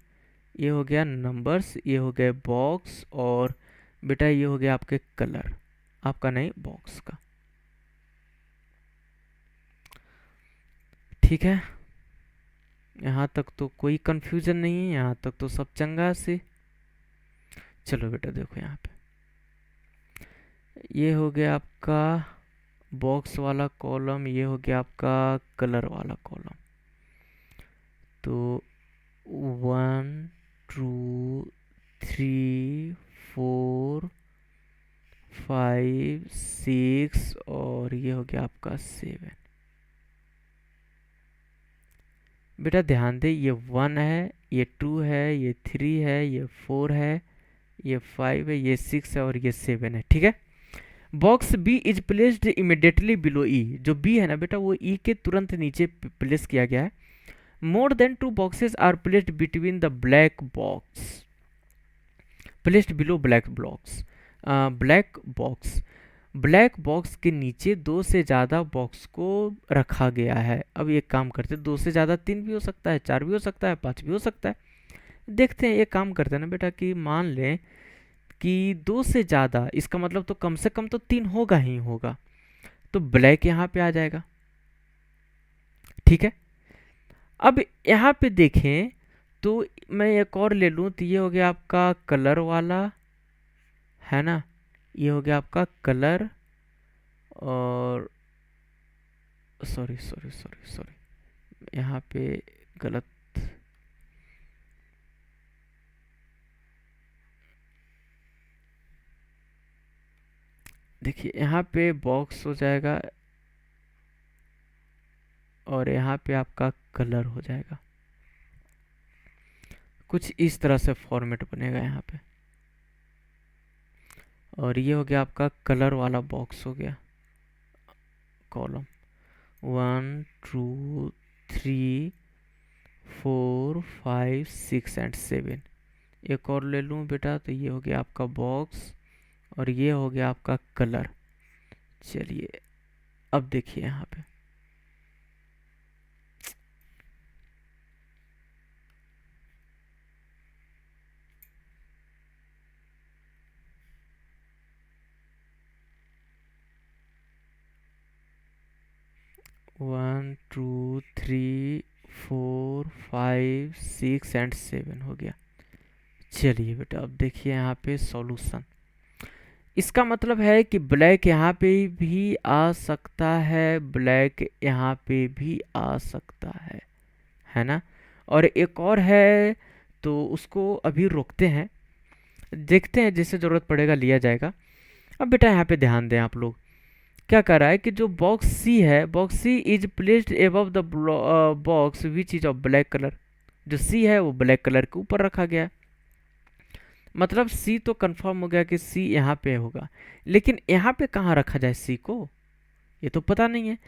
ये हो गया नंबर्स, ये हो गया बॉक्स, और बेटा ये हो गया आपके कलर, आपका नहीं बॉक्स का। ठीक है, यहाँ तक तो कोई कंफ्यूजन नहीं है, यहाँ तक तो सब चंगा से। चलो बेटा देखो यहाँ पे, ये हो गया आपका बॉक्स वाला कॉलम, ये हो गया आपका कलर वाला कॉलम। तो 1 2 3 4 5 6 और ये हो गया आपका 7। बेटा ध्यान दे, ये 1 है, ये 2 है, ये 3 है, ये 4 है, ये 5 है, ये 6 है और ये 7 है। ठीक है। Box B is placed immediately below E. जो बी है ना बेटा, वो ई के तुरंत नीचे प्लेस किया गया है। More than 2 boxes are placed between the black box, placed below black box. Black box के नीचे 2 से ज़्यादा बॉक्स को रखा गया है। अब ये काम करते हैं, 2 से ज़्यादा 3 भी हो सकता है, 4 भी हो सकता है, 5 भी हो सकता है। देखते हैं, ये काम करते हैं ना बेटा कि मान लें कि 2 से ज़्यादा, इसका मतलब तो कम से कम तो 3 होगा ही होगा, तो ब्लैक यहाँ पे आ जाएगा। ठीक है। अब यहाँ पे देखें तो मैं एक और ले लूँ, तो ये हो गया आपका कलर वाला, है ना। ये हो गया आपका कलर, और सॉरी सॉरी सॉरी सॉरी, यहाँ पे गलत, देखिए यहाँ पे बॉक्स हो जाएगा और यहाँ पे आपका कलर हो जाएगा। कुछ इस तरह से फॉर्मेट बनेगा यहाँ पे, और ये हो गया आपका कलर वाला बॉक्स हो गया कॉलम। 1 2 3 4 5 6 एंड 7। एक और ले लूँ बेटा, तो ये हो गया आपका बॉक्स और ये हो गया आपका कलर। चलिए अब देखिए यहाँ पे, वन टू थ्री 4 5 6 एंड 7 हो गया। चलिए बेटा अब देखिए यहाँ पे सॉल्यूशन। इसका मतलब है कि ब्लैक यहाँ पे भी आ सकता है, ब्लैक यहाँ पे भी आ सकता है ना। और एक और है, तो उसको अभी रोकते हैं, देखते हैं, जैसे ज़रूरत पड़ेगा लिया जाएगा। अब बेटा यहाँ पे ध्यान दें आप लोग, क्या कर रहा है कि जो बॉक्स सी है, box C is placed above the box which is of black colour. जो सी है वो ब्लैक कलर के ऊपर रखा गया है। मतलब सी तो कंफर्म हो गया कि सी यहाँ पे होगा, लेकिन यहाँ पे कहाँ रखा जाए सी को, ये तो पता नहीं है।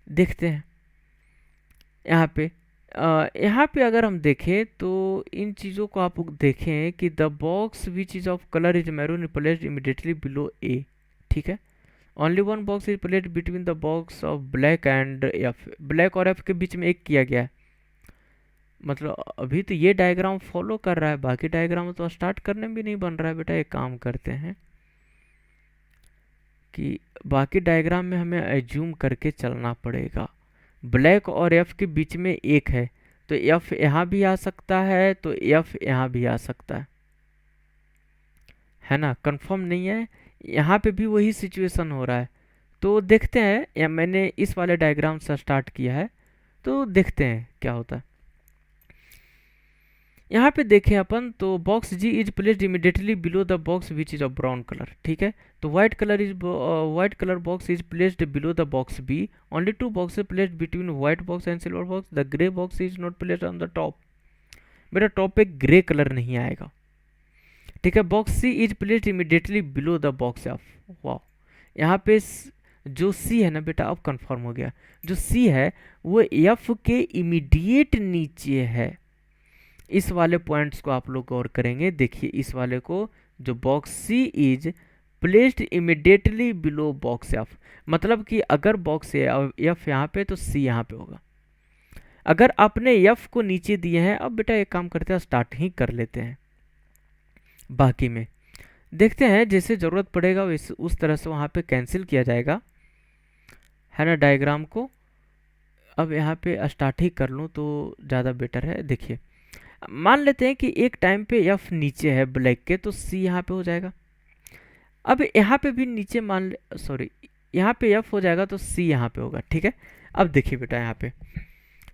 देखते हैं यहाँ पे, यहाँ पे अगर हम देखें तो इन चीज़ों को आप देखें कि the box which is of colour is maroon placed immediately below A. ठीक है। Only one box is placed between the box of black and F. Black और एफ के बीच में एक किया गया है। मतलब अभी तो ये डायग्राम फॉलो कर रहा है, बाकी डायग्राम तो स्टार्ट करने में भी नहीं बन रहा है। बेटा एक काम करते हैं, कि बाकी डायग्राम में हमें एज्यूम करके चलना पड़ेगा। ब्लैक और एफ के बीच में एक है, तो एफ यहाँ भी आ सकता है, तो एफ यहाँ भी आ सकता है ना, कंफर्म नहीं है। यहाँ पे भी वही सिचुएशन हो रहा है। तो देखते हैं, या मैंने इस वाले डायग्राम से स्टार्ट किया है, तो देखते हैं क्या होता है। यहाँ पे देखें अपन, तो box G is placed immediately below the box which is of brown colour, ठीक है। तो white colour box is placed below the box B, only two boxes placed between white box and silver box, the grey box is not placed on the top. बेटा top पे grey colour नहीं आएगा, ठीक है। Box C is placed immediately below the box F. वाह, यहाँ पे जो सी है ना बेटा, अब कंफर्म हो गया, जो सी है वो एफ के इमीडिएट नीचे है। इस वाले पॉइंट्स को आप लोग गौर करेंगे, देखिए इस वाले को, जो box C is placed immediately below box F, मतलब कि अगर बॉक्स एफ यहाँ पे तो सी यहाँ पे होगा। अगर आपने एफ को नीचे दिए हैं, अब बेटा एक काम करते हैं, स्टार्ट ही कर लेते हैं। बाकी में देखते हैं, जैसे ज़रूरत पड़ेगा उस तरह से वहाँ पे कैंसिल किया जाएगा, है ना, डायग्राम को। अब यहाँ पे स्टार्ट ही कर लूँ तो ज़्यादा बेटर है। देखिए, मान लेते हैं कि एक टाइम पे एफ नीचे है ब्लैक के, तो सी यहाँ पे हो जाएगा। अब यहाँ पे भी नीचे मान ले, सॉरी, यहाँ पे एफ हो जाएगा तो सी यहाँ पे होगा, ठीक है। अब देखिए बेटा, यहाँ पे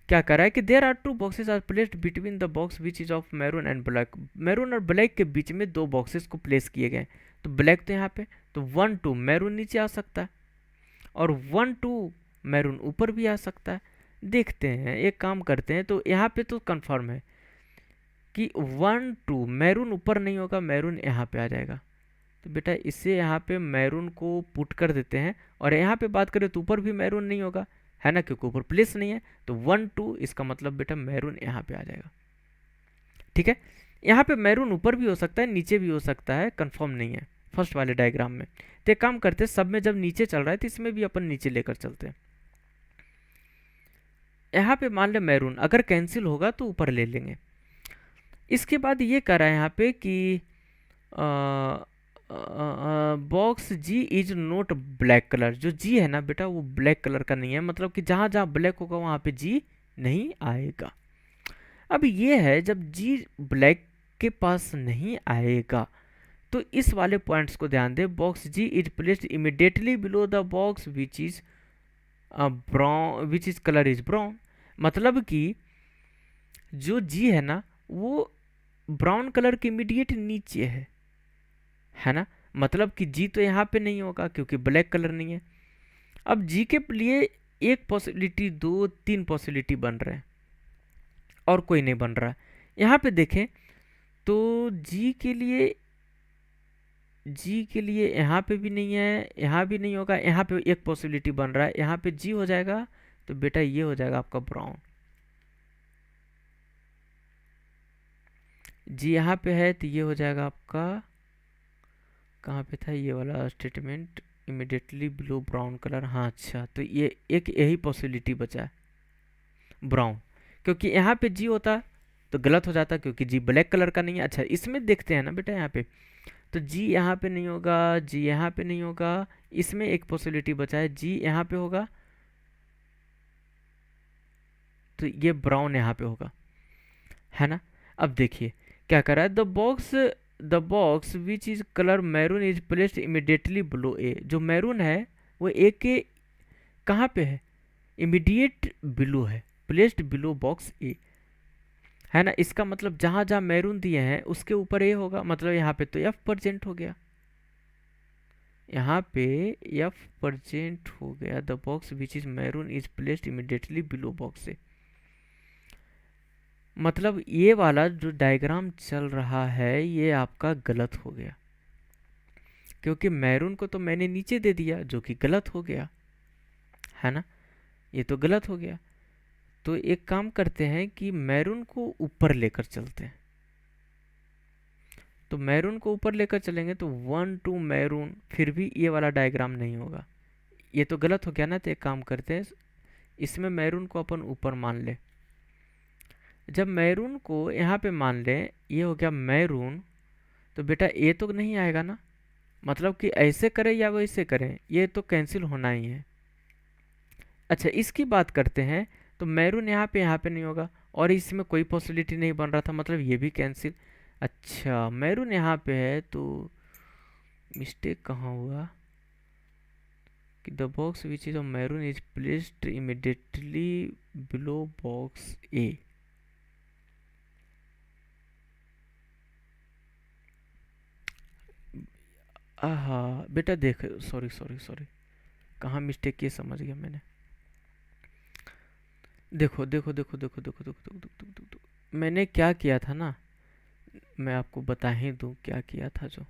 क्या कर रहा है कि there are two boxes are placed between the box which is of maroon and black. Maroon और ब्लैक के बीच में दो बॉक्सेस को प्लेस किए गए, तो ब्लैक तो यहाँ पे, तो 1 2 मैरून नीचे आ सकता है, और 1 2 मैरून ऊपर भी आ सकता है। देखते हैं, एक काम करते हैं, तो यहाँ पे तो कंफर्म है कि 1 2 मैरून ऊपर नहीं होगा, मैरून यहाँ पे आ जाएगा। तो बेटा इससे यहाँ पे मैरून को पुट कर देते हैं, और यहाँ पे बात करें तो ऊपर भी मैरून नहीं होगा, है ना, क्योंकि ऊपर प्लेस नहीं है। तो 1 2 इसका मतलब बेटा मैरून यहाँ पे आ जाएगा, ठीक है। यहाँ पे मैरून ऊपर भी हो सकता है, नीचे भी हो सकता है, कंफर्म नहीं है फर्स्ट वाले डायग्राम में। तो एक काम करते हैं, सब में जब नीचे चल रहा है तो इसमें भी अपन नीचे लेकर चलते हैं। यहाँ पे मान ले मैरून, अगर कैंसिल होगा तो ऊपर ले लेंगे। इसके बाद ये कह रहा है यहाँ पे कि box G is not black colour. जो जी है ना बेटा, वो ब्लैक कलर का नहीं है, मतलब कि जहाँ जहाँ ब्लैक होगा वहाँ पे जी नहीं आएगा। अब ये है, जब जी ब्लैक के पास नहीं आएगा, तो इस वाले पॉइंट्स को ध्यान दे, box G is placed immediately below the box which is brown, which is colour is brown. मतलब कि जो जी है ना, वो ब्राउन कलर के इमीडिएट नीचे है ना, मतलब कि जी तो यहाँ पे नहीं होगा क्योंकि ब्लैक कलर नहीं है। अब जी के लिए एक पॉसिबिलिटी, 2 3 पॉसिबिलिटी बन रहे हैं, और कोई नहीं बन रहा। यहाँ पे देखें तो जी के लिए यहाँ पे भी नहीं है, यहाँ भी नहीं होगा, यहाँ पे एक पॉसिबिलिटी बन रहा है, यहाँ पे जी हो जाएगा, तो बेटा ये हो जाएगा आपका ब्राउन। जी यहाँ पे है तो ये हो जाएगा आपका, कहाँ पे था ये वाला statement, immediately blue brown colour, हाँ अच्छा, तो ये एक यही पॉसिबिलिटी बचा है, ब्राउन। क्योंकि यहाँ पे जी होता तो गलत हो जाता, क्योंकि जी ब्लैक कलर का नहीं है। अच्छा, इसमें देखते हैं ना बेटा, यहाँ पे तो जी यहाँ पे नहीं होगा, जी यहाँ पे नहीं होगा, इसमें एक पॉसिबिलिटी बचा है, जी यहाँ पे होगा, तो ये ब्राउन यहाँ पे होगा, है ना। अब देखिए क्या कर रहा है, the box which is colour maroon is placed immediately below A. जो मैरून है वो ए के कहाँ पे है, इमीडिएट बिलो है, प्लेस्ड बिलो बॉक्स ए, है ना। इसका मतलब जहाँ जहाँ मैरून दिए हैं उसके ऊपर ए होगा, मतलब यहाँ पे तो एफ परजेंट हो गया, यहाँ पे एफ परजेंट हो गया। The box which is maroon is placed immediately below box A, मतलब ये वाला जो डायग्राम चल रहा है ये आपका गलत हो गया, क्योंकि मैरून को तो मैंने नीचे दे दिया, जो कि गलत हो गया, है ना, ये तो गलत हो गया। तो एक काम करते हैं कि मैरून को ऊपर लेकर चलते हैं। तो मैरून को ऊपर लेकर चलेंगे तो 1 2 मैरून, फिर भी ये वाला डायग्राम नहीं होगा, ये तो गलत हो गया ना। तो एक काम करते हैं, इसमें मैरून को अपन ऊपर मान ले। जब मैरून को यहाँ पे मान ले, ये हो गया मैरून, तो बेटा ए तो नहीं आएगा ना, मतलब कि ऐसे करें या वैसे करें, ये तो कैंसिल होना ही है। अच्छा, इसकी बात करते हैं तो मैरून यहाँ पे नहीं होगा, और इसमें कोई पॉसिबिलिटी नहीं बन रहा था, मतलब ये भी कैंसिल। अच्छा, मैरून यहाँ पे है तो मिस्टेक कहाँ हुआ कि the box which is of maroon is placed immediately below box A. आहा बेटा देख, सॉरी सॉरी सॉरी, कहाँ मिस्टेक किए समझ गया मैंने। देखो देखो देखो देखो देखो देखो देखो देखो देखो देखो, मैंने क्या किया था ना, मैं आपको बता ही दूं क्या किया था। जो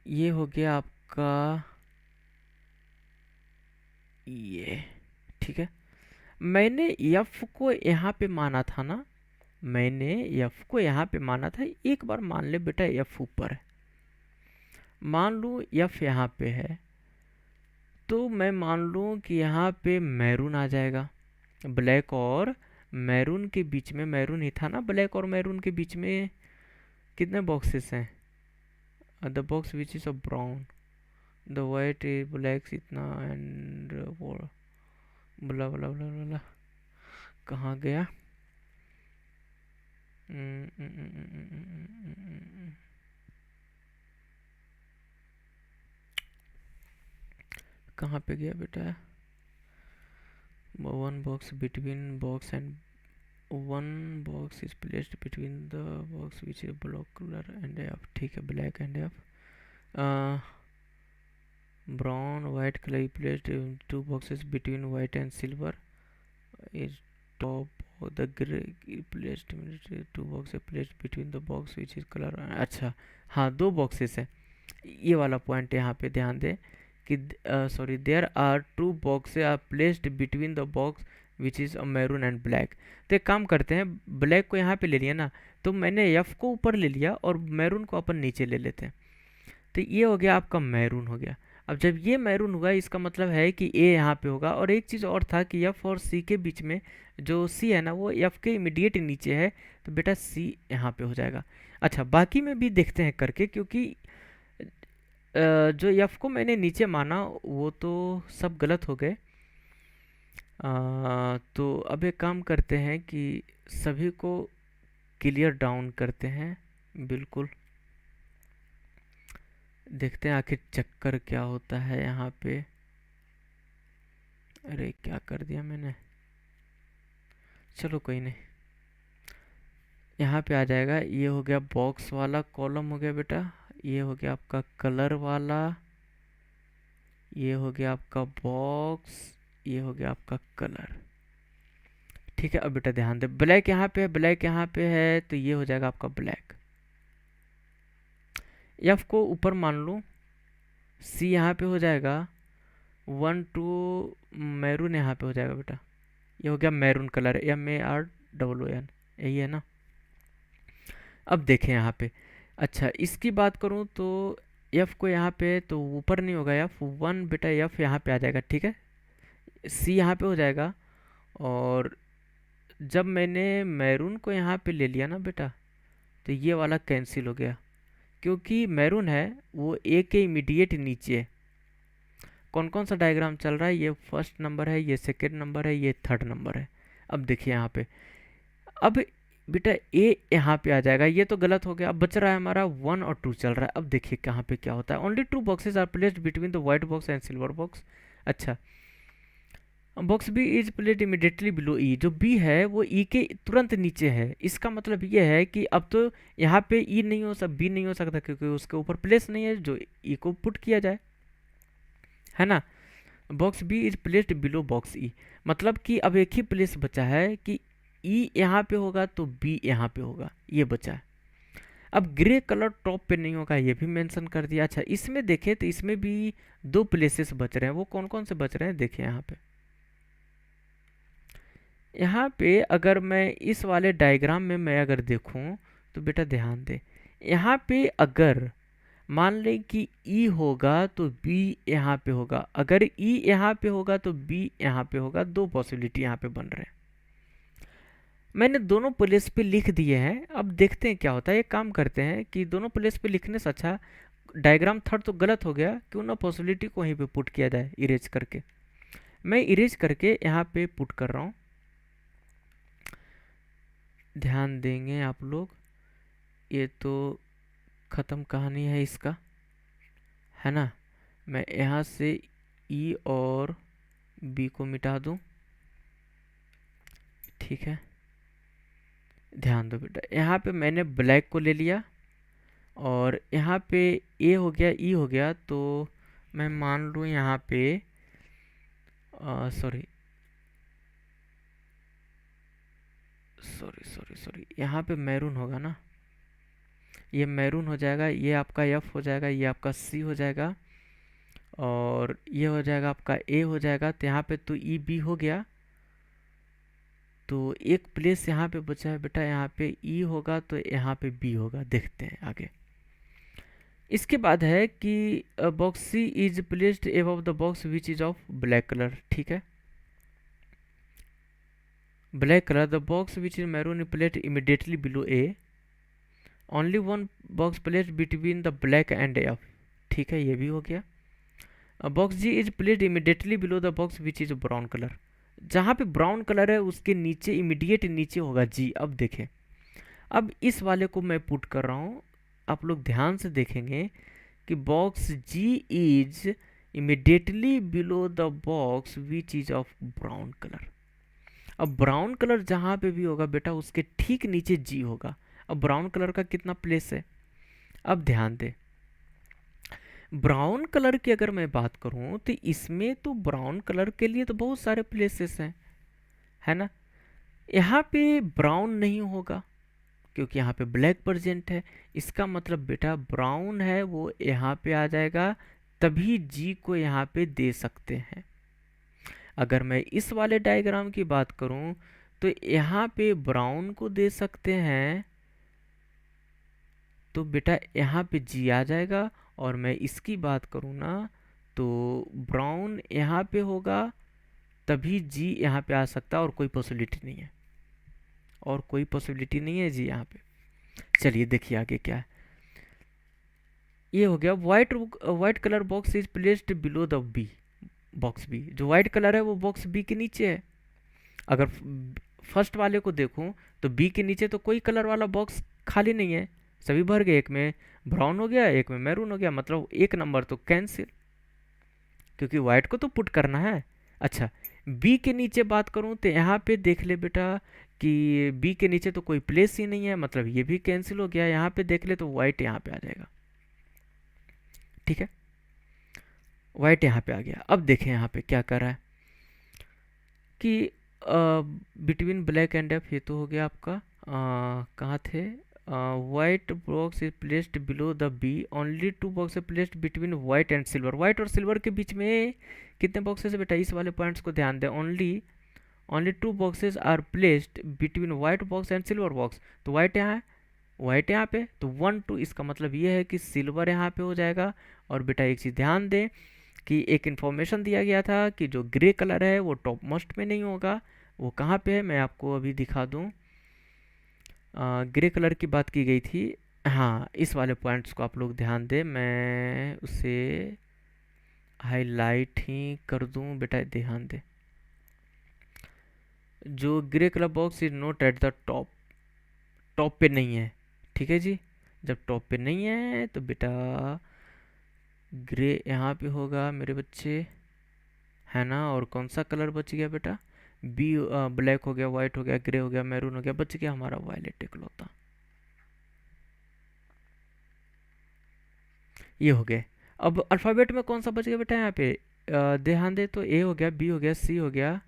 ये हो गया आपका ये, ठीक है। मैंने एफ को यहाँ पे माना था ना, मैंने एफ को यहाँ पे माना था। एक बार मान ले बेटा एफ ऊपर है, मान लूँ एफ यहाँ पे है, तो मैं मान लूँ कि यहाँ पे मैरून आ जाएगा। ब्लैक और मैरून के बीच में, मैरून ही था ना, ब्लैक और मैरून के बीच में कितने बॉक्सेस हैं? The box which is a brown, the white is black इतना, एंड बला बला बला बला, कहाँ गया? कहाँ पे गया बेटा? One box between box and one box is placed between the box which is black colour and F, ठीक है, black and F. Brown white colour placed two boxes between white and silver is top of the grey placed two box placed between the box which is colour. अच्छा हाँ, दो boxes है, ये वाला point यहाँ पे ध्यान दें कि sorry, there are two boxes are placed between the box which is a maroon and black. तो एक काम करते हैं, ब्लैक को यहाँ पे ले लिया ना, तो मैंने एफ को ऊपर ले लिया और मैरून को अपन नीचे ले लेते हैं। तो ये हो गया आपका मैरून हो गया। अब जब ये मैरून हुआ, इसका मतलब है कि ए यहाँ पे होगा। और एक चीज़ और था कि एफ और सी के बीच में जो सी है ना, वो एफ के इमीडिएट नीचे है, तो बेटा सी यहाँ पे हो जाएगा। अच्छा, बाकी में भी देखते हैं करके, क्योंकि जो एफ को मैंने नीचे माना वो तो सब गलत हो गए। तो अब एक काम करते हैं कि सभी को क्लियर डाउन करते हैं, बिल्कुल देखते हैं आखिर चक्कर क्या होता है यहाँ पे। अरे क्या कर दिया मैंने, चलो कोई नहीं, यहाँ पे आ जाएगा। ये हो गया बॉक्स वाला कॉलम हो गया बेटा, ये हो गया आपका कलर वाला, ये हो गया आपका बॉक्स, ये हो गया आपका कलर। ठीक है, अब बेटा ध्यान दे, ब्लैक यहाँ पे है, ब्लैक यहाँ पे है, तो ये हो जाएगा आपका ब्लैक। एफ को ऊपर मान लूँ, सी यहाँ पे हो जाएगा, 1 2 मैरून यहाँ पे हो जाएगा बेटा, ये हो गया मैरून कलर, MAROON, यही है ना। अब देखें यहाँ पे, अच्छा इसकी बात करूँ तो एफ को यहाँ पे तो ऊपर नहीं होगा, एफ वन बेटा, एफ यहाँ पे आ जाएगा, ठीक है, सी यहाँ पे हो जाएगा। और जब मैंने मैरून को यहाँ पे ले लिया ना बेटा, तो ये वाला कैंसिल हो गया, क्योंकि मैरून है वो ए के इमीडिएट नीचे है। कौन कौन सा डायग्राम चल रहा है? ये फर्स्ट नंबर है, ये सेकंड नंबर है, ये थर्ड नंबर है। अब देखिए यहाँ पे, अब बेटा ए यहाँ पे आ जाएगा, ये तो गलत हो गया। अब बच रहा है हमारा 1 और 2 चल रहा है। अब देखिए कहाँ पे क्या होता है, only 2 boxes are placed between the white box and silver box. अच्छा, box B is placed immediately below E, जो बी है वो ई के तुरंत नीचे है। इसका मतलब ये है कि अब तो यहाँ पे ई नहीं हो सकता, बी नहीं हो सकता, क्योंकि उसके ऊपर प्लेस नहीं है जो ई को पुट किया जाए, है ना। Box B is placed below box E, मतलब कि अब एक ही प्लेस बचा है कि ई यहाँ पे होगा तो बी यहाँ पे होगा, ये बचा है। अब ग्रे कलर टॉप पे नहीं होगा, ये भी मेंशन कर दिया। अच्छा, इसमें देखें तो इसमें भी 2 प्लेसेस बच रहे हैं, वो कौन कौन से बच रहे हैं देखिए यहाँ पे। यहाँ पे अगर मैं इस वाले डायग्राम में मैं अगर देखूं तो बेटा ध्यान दे, यहाँ पे अगर मान लें कि ई होगा तो बी यहाँ पे होगा, अगर ई यहाँ पे होगा तो बी यहाँ पे होगा, 2 पॉसिबिलिटी यहाँ पे बन रहे हैं। मैंने दोनों प्लेस पे लिख दिए हैं। अब देखते हैं क्या होता है। एक काम करते हैं कि दोनों प्लेस पे लिखने से अच्छा डायग्राम थर्ड तो गलत हो गया, क्यों ना पॉसिबिलिटी को वहीं पे पुट किया जाए इरेज करके। मैं इरेज करके यहाँ पे पुट कर रहा हूँ। ध्यान देंगे आप लोग, ये तो ख़त्म कहानी है इसका, है ना। मैं यहाँ से ई और बी को मिटा दूँ, ठीक है। ध्यान दो बेटा, यहाँ पे मैंने ब्लैक को ले लिया और यहाँ पे ए हो गया, ई हो गया, तो मैं मान लूँ यहाँ पे सॉरी सॉरी सॉरी सॉरी, यहाँ पे मैरून होगा ना, ये मैरून हो जाएगा, ये आपका एफ हो जाएगा, ये आपका सी हो जाएगा और ये हो जाएगा आपका ए हो जाएगा। तो यहाँ पे तो ई बी हो गया, तो एक प्लेस यहाँ पे बचा है बेटा, यहाँ पे ई होगा तो यहाँ पे बी होगा। देखते हैं आगे। इसके बाद है कि box C is placed above the box which is of black colour, ठीक है। Black colour, the box which is maroon placed immediately below A, only one box placed between the black and F, ठीक है, ये भी हो गया। Box G is placed immediately below the box which is brown colour, जहाँ पे brown colour है उसके नीचे, इमीडिएट नीचे होगा जी। अब देखें, अब इस वाले को मैं पुट कर रहा हूँ, आप लोग ध्यान से देखेंगे कि box G is immediately below the box which is of brown colour. अब ब्राउन कलर जहाँ पे भी होगा बेटा उसके ठीक नीचे जी होगा। अब ब्राउन कलर का कितना प्लेस है, अब ध्यान दे। ब्राउन कलर की अगर मैं बात करूं तो इसमें तो ब्राउन कलर के लिए तो बहुत सारे प्लेसेस हैं, है ना। यहाँ पे ब्राउन नहीं होगा क्योंकि यहाँ पे ब्लैक प्रेजेंट है। इसका मतलब बेटा ब्राउन है वो यहाँ पे आ जाएगा, तभी जी को यहाँ पे दे सकते हैं। अगर मैं इस वाले डायग्राम की बात करूं तो यहाँ पे ब्राउन को दे सकते हैं, तो बेटा यहाँ पे जी आ जाएगा। और मैं इसकी बात करूँ ना तो ब्राउन यहाँ पे होगा, तभी जी यहाँ पे आ सकता है, और कोई पॉसिबिलिटी नहीं है, और कोई पॉसिबिलिटी नहीं है जी यहाँ पे। चलिए देखिए आगे क्या है। ये हो गया white colour box is placed below the B, box B, जो वाइट कलर है वो बॉक्स बी के नीचे है। अगर फर्स्ट वाले को देखूं तो बी के नीचे तो कोई कलर वाला बॉक्स खाली नहीं है, सभी भर गए। एक में ब्राउन हो गया, एक में मैरून हो गया, मतलब एक नंबर तो कैंसिल, क्योंकि वाइट को तो पुट करना है। अच्छा, बी के नीचे बात करूं तो यहाँ पे देख ले बेटा कि बी के नीचे तो कोई प्लेस ही नहीं है, मतलब ये भी कैंसिल हो गया। यहाँ पे देख ले तो वाइट यहाँ पे आ जाएगा, ठीक है, वाइट यहाँ पे आ गया। अब देखें यहाँ पे क्या कर रहा है कि बिटवीन ब्लैक एंड एफ, ये तो हो गया आपका, कहाँ थे, white box is placed below the B, only two box है placed between white and silver. White और सिल्वर के बीच में कितने बॉक्सेस है बेटा, इस वाले पॉइंट्स को ध्यान दें। Only only two boxes are placed between white box and silver box, तो वाइट यहाँ है, वाइट यहाँ पे, तो 1 2, इसका मतलब ये है कि सिल्वर यहाँ पे हो जाएगा। और बेटा एक चीज़ ध्यान दें कि एक इन्फॉर्मेशन दिया गया था कि जो ग्रे कलर है वो टॉप मोस्ट में नहीं होगा, वो कहाँ पे है मैं आपको अभी दिखा दूँ। ग्रे कलर की बात की गई थी, हाँ, इस वाले पॉइंट्स को आप लोग ध्यान दें, मैं उसे हाईलाइट ही कर दूं बेटा, ध्यान दें। जो grey colour box is not at the top, top पे नहीं है, ठीक है जी। जब टॉप पे नहीं है तो बेटा ग्रे यहाँ पे होगा मेरे बच्चे, है ना। और कौन सा कलर बच गया बेटा, बी, ब्लैक हो गया, वाइट हो गया, ग्रे हो गया, मैरून हो गया, बच गया हमारा वायलेट इकलौता। ये हो गए। अब अल्फ़ाबेट में कौन सा बच गया बेटा यहाँ पे, ध्यान दे तो ए हो गया, बी हो गया, सी हो गया,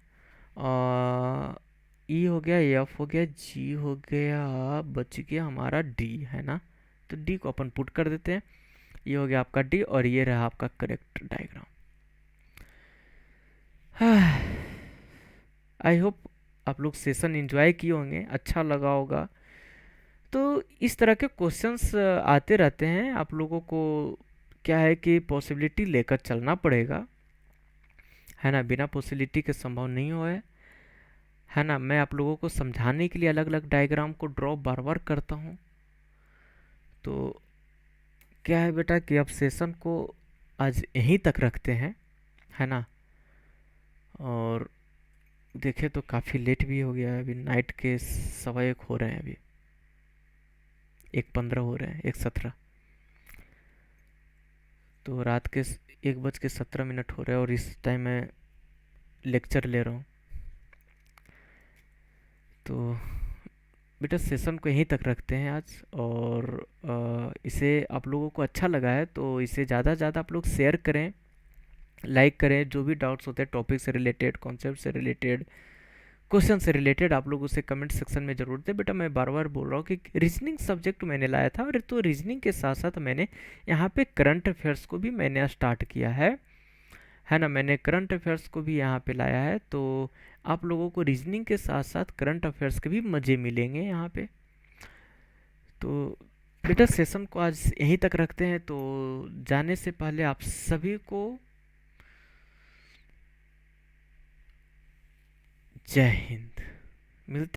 ई हो गया, एफ हो गया, जी हो गया, बच गया हमारा डी, है ना। तो डी को अपन पुट कर देते हैं। ये हो गया आपका डी और ये रहा आपका करेक्ट डायग्राम। आई होप आप लोग सेशन एंजॉय किए होंगे, अच्छा लगा होगा। तो इस तरह के क्वेश्चंस आते रहते हैं, आप लोगों को क्या है कि पॉसिबिलिटी लेकर चलना पड़ेगा, है ना। बिना पॉसिबिलिटी के संभव नहीं हो है ना। मैं आप लोगों को समझाने के लिए अलग अलग डायग्राम को ड्रॉ बार बार करता हूँ। तो क्या है बेटा कि अब सेशन को आज यहीं तक रखते हैं, है ना। और देखे तो काफ़ी लेट भी हो गया है, अभी नाइट के 1:15 हो रहे हैं, अभी 1:15 हो रहे हैं, 1:17। तो रात के 1:17 हो रहे हैं और इस टाइम मैं लेक्चर ले रहा हूँ। तो बेटा सेशन को यहीं तक रखते हैं आज। और इसे आप लोगों को अच्छा लगा है तो इसे ज़्यादा से ज़्यादा आप लोग शेयर करें, लाइक करें। जो भी डाउट्स होते हैं टॉपिक से रिलेटेड, कॉन्सेप्ट से रिलेटेड, क्वेश्चन से रिलेटेड, आप लोग उसे कमेंट सेक्शन में ज़रूर दें। बेटा मैं बार बार बोल रहा हूँ कि रीजनिंग सब्जेक्ट मैंने लाया था, और तो रीजनिंग के साथ साथ मैंने यहाँ पे करंट अफेयर्स को भी मैंने स्टार्ट किया है ना। मैंने करंट अफेयर्स को भी यहाँ पे लाया है, तो आप लोगों को रीजनिंग के साथ साथ करंट अफेयर्स के भी मज़े मिलेंगे यहाँ पे। तो बेटा सेशन को आज यहीं तक रखते हैं। तो जाने से पहले आप सभी को जय हिंद। मिलते